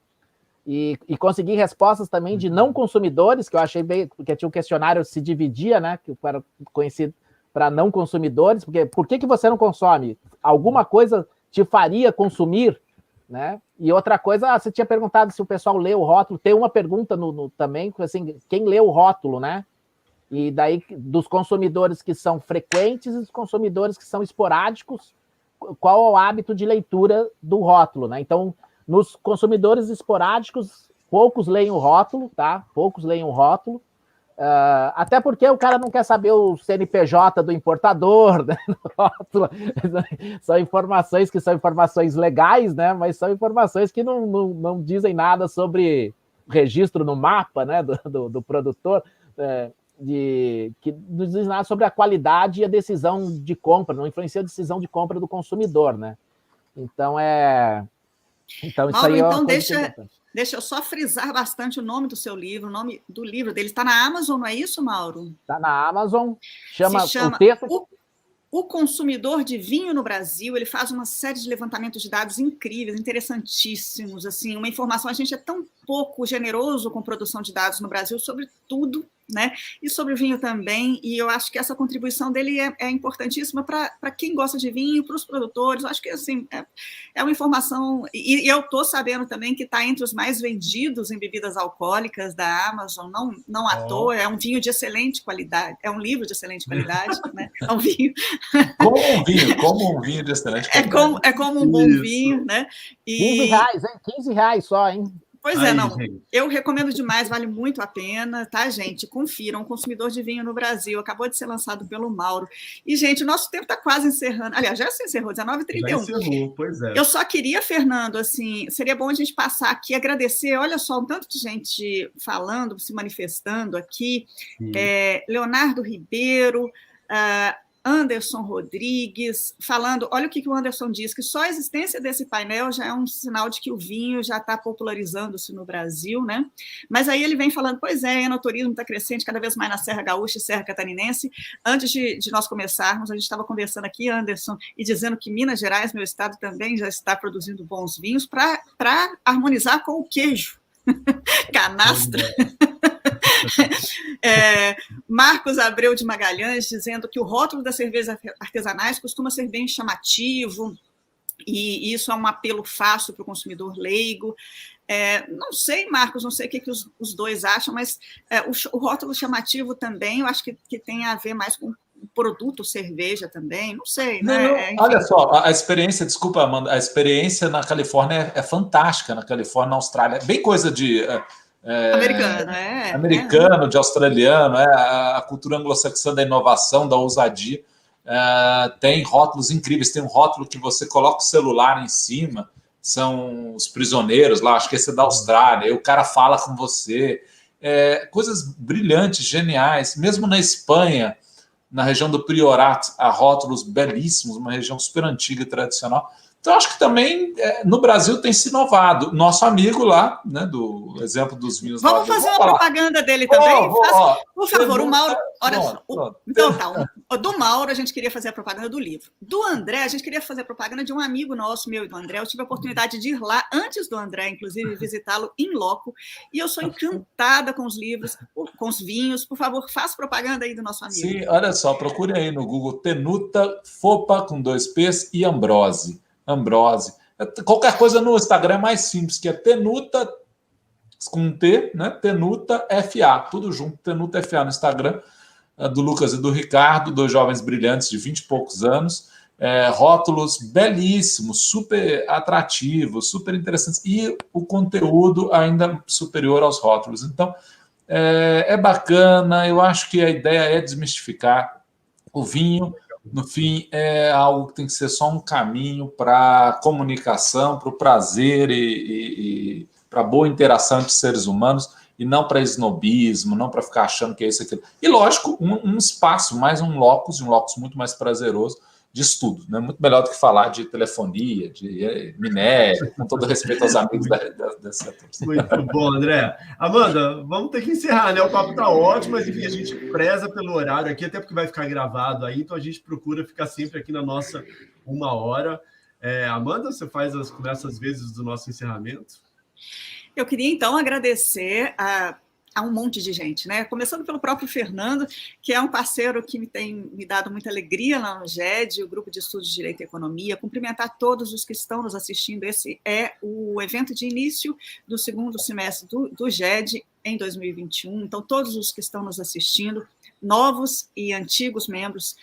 E consegui respostas também de não consumidores, que eu achei bem, porque tinha um questionário que se dividia, né? Que era conhecido para não consumidores, porque por que você não consome? Alguma coisa te faria consumir, né? E outra coisa, você tinha perguntado se o pessoal lê o rótulo, tem uma pergunta também, assim, quem lê o rótulo, né? E daí, dos consumidores que são frequentes e dos consumidores que são esporádicos, qual é o hábito de leitura do rótulo, né? Então, nos consumidores esporádicos, poucos leem o rótulo, tá? Poucos leem o rótulo, até porque o cara não quer saber o CNPJ do importador, né? São informações que são informações legais, né? Mas são informações que não dizem nada sobre registro no mapa, né? do produtor, que não diz nada sobre a qualidade e a decisão de compra, não influencia a decisão de compra do consumidor, né? Então, Então, isso Mauro, aí então deixa eu só frisar bastante o nome do seu livro, o nome do livro dele. Está na Amazon, não é isso, Mauro? Está na Amazon. Se chama o texto... O consumidor de vinho no Brasil. Ele faz uma série de levantamentos de dados incríveis, interessantíssimos. Assim, uma informação, a gente é tão pouco generoso com produção de dados no Brasil sobre tudo, né? E sobre o vinho também, e eu acho que essa contribuição dele é importantíssima para quem gosta de vinho, para os produtores. Eu acho que assim, é uma informação, e eu estou sabendo também que está entre os mais vendidos em bebidas alcoólicas da Amazon, não à toa, é um vinho de excelente qualidade, é um livro de excelente qualidade, né? É um vinho. Como um vinho de excelente qualidade. É como um bom vinho, né? E... R$15, hein? R$15 só, hein? Pois é, não. Eu recomendo demais, vale muito a pena, tá, gente? Confiram, Consumidor de Vinho no Brasil, acabou de ser lançado pelo Mauro. E, gente, o nosso tempo está quase encerrando. Aliás, já se encerrou, 19h31. Já encerrou, pois é. Eu só queria, Fernando, assim, seria bom a gente passar aqui, agradecer, olha só, um tanto de gente falando, se manifestando aqui, Leonardo Ribeiro, Anderson Rodrigues, falando, olha o que o Anderson diz, que só a existência desse painel já é um sinal de que o vinho já está popularizando-se no Brasil, né? Mas aí ele vem falando, pois é, enoturismo está crescente cada vez mais na Serra Gaúcha e Serra Catarinense. Antes de nós começarmos, a gente estava conversando aqui, Anderson, e dizendo que Minas Gerais, meu estado, também já está produzindo bons vinhos para harmonizar com o queijo. Canastra. Marcos Abreu de Magalhães dizendo que o rótulo das cervejas artesanais costuma ser bem chamativo e isso é um apelo fácil para o consumidor leigo. Não sei, Marcos, não sei o que os dois acham, mas o rótulo chamativo também eu acho que tem a ver mais com o produto cerveja também, não sei, né? Olha só, a experiência, desculpa, Amanda, a experiência na Califórnia é fantástica, na Califórnia, na Austrália, é bem coisa de... americano, de australiano, a cultura anglo-saxã da inovação, da ousadia. Tem rótulos incríveis, tem um rótulo que você coloca o celular em cima, são os prisioneiros lá, acho que esse é da Austrália, e o cara fala com você, coisas brilhantes, geniais, mesmo na Espanha, na região do Priorat, há rótulos belíssimos, uma região super antiga e tradicional. Então, acho que também no Brasil tem se inovado. Nosso amigo lá, né, do exemplo dos vinhos... Vamos fazer uma propaganda dele também? Por favor, o Mauro... Olha só. Então, tá. Do Mauro, a gente queria fazer a propaganda do livro. Do André, a gente queria fazer a propaganda de um amigo nosso, meu e do André. Eu tive a oportunidade de ir lá, antes do André, inclusive, visitá-lo in loco. E eu sou encantada com os livros, com os vinhos. Por favor, faça propaganda aí do nosso amigo. Sim, olha só, procure aí no Google Tenuta, Fopa, com 2 P's, e Ambrose. Qualquer coisa no Instagram é mais simples, que é Tenuta com um T, né? Tenuta FA, tudo junto, Tenuta FA no Instagram, do Lucas e do Ricardo, 2 jovens brilhantes de 20 e poucos anos, rótulos belíssimos, super atrativos, super interessantes, e o conteúdo ainda superior aos rótulos. Então, é bacana, eu acho que a ideia é desmistificar o vinho. No fim, é algo que tem que ser só um caminho para a comunicação, para o prazer e para a boa interação entre seres humanos, e não para esnobismo, não para ficar achando que é isso e aquilo. E, lógico, um espaço, mais um locus muito mais prazeroso de estudo, né? Muito melhor do que falar de telefonia, de minério, com todo respeito aos amigos desse setor. Muito bom, André. Amanda, vamos ter que encerrar, né? O papo está ótimo, mas enfim, a gente preza pelo horário aqui, até porque vai ficar gravado aí, então a gente procura ficar sempre aqui na nossa 1 hora. Amanda, você começa as vezes do nosso encerramento? Eu queria, então, agradecer a um monte de gente, né? Começando pelo próprio Fernando, que é um parceiro que tem me dado muita alegria lá no GED, o Grupo de Estudos de Direito e Economia, cumprimentar todos os que estão nos assistindo. Esse é o evento de início do 2º semestre do GED em 2021, então todos os que estão nos assistindo, novos e antigos membros,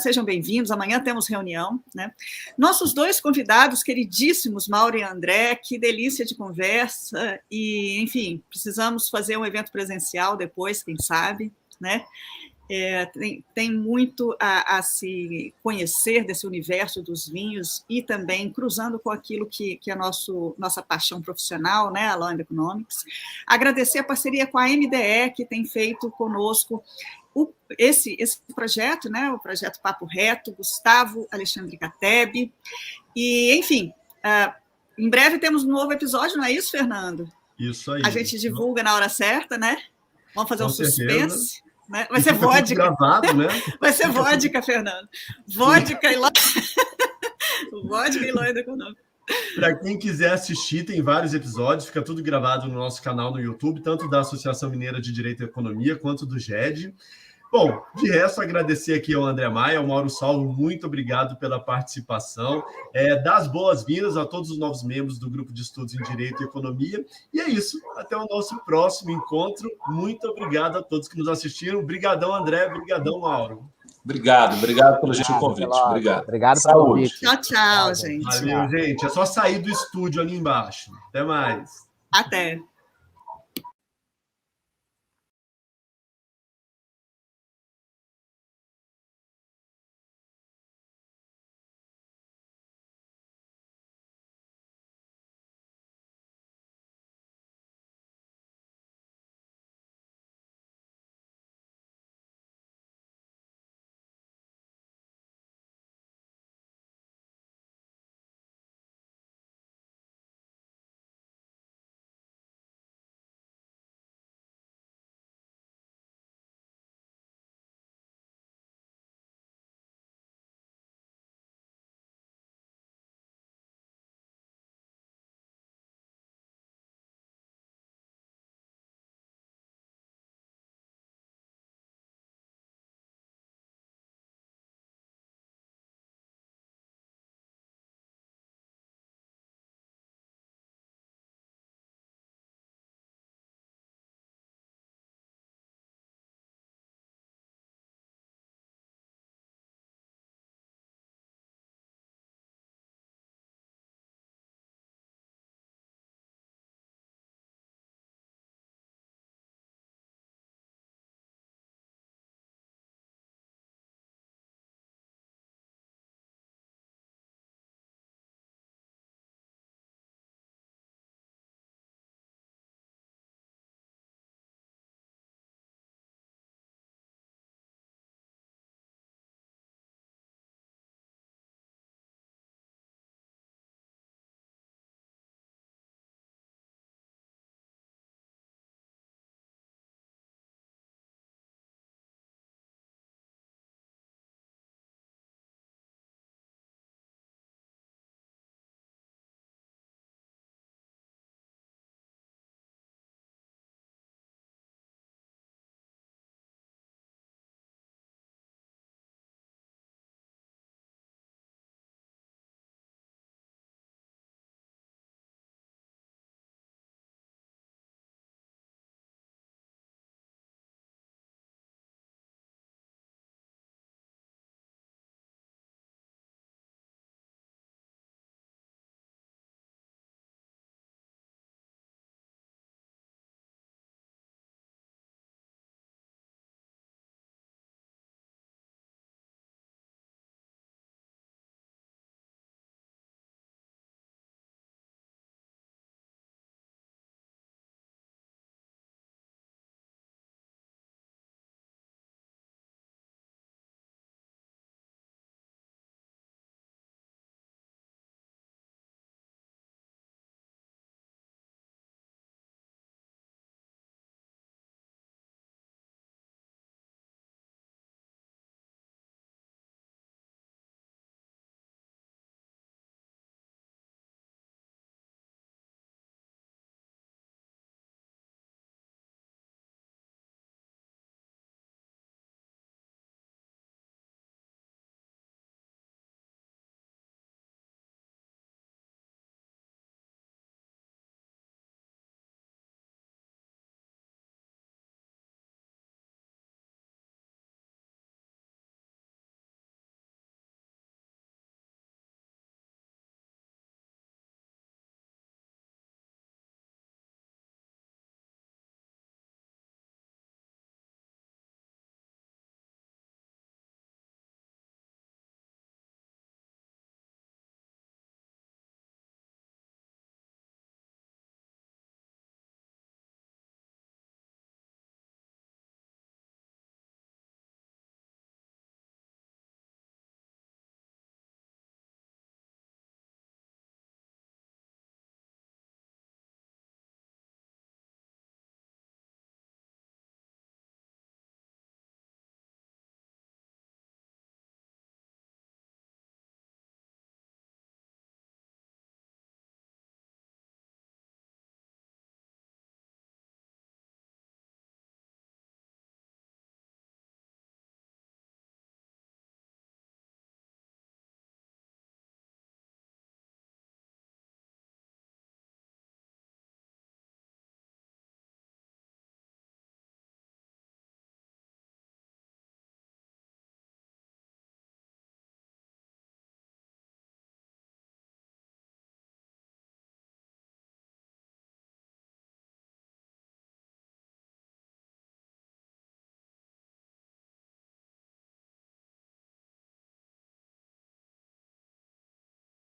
sejam bem-vindos. Amanhã temos reunião, né? Nossos 2 convidados queridíssimos, Mauro e André, que delícia de conversa, e, enfim, precisamos fazer um evento presencial depois, quem sabe, né? Tem muito a se conhecer desse universo dos vinhos e também cruzando com aquilo que é nossa paixão profissional, né, a Law and Economics. Agradecer a parceria com a MDE, que tem feito conosco esse projeto, né, o projeto Papo Reto, Gustavo Alexandre Cateb, e, enfim, em breve temos um novo episódio, não é isso, Fernando? Isso aí. A gente divulga na hora certa, né? Vamos fazer um suspense. Né? Vai ser Isso vodka. Gravado, né? Vai ser vodka, Fernando. Vodka e Law and Economics. Para quem quiser assistir, tem vários episódios, fica tudo gravado no nosso canal no YouTube, tanto da Associação Mineira de Direito e Economia, quanto do GED. Bom, de resto, agradecer aqui ao André Maia, ao Mauro Salvo, muito obrigado pela participação. Dar as boas-vindas a todos os novos membros do Grupo de Estudos em Direito e Economia. E é isso, até o nosso próximo encontro. Muito obrigado a todos que nos assistiram. Obrigadão, André, obrigadão, Mauro. Obrigado pelo gentil convite. Obrigado. Obrigado pelo convite. Tchau, gente. Valeu, gente. É só sair do estúdio ali embaixo. Até mais. Até.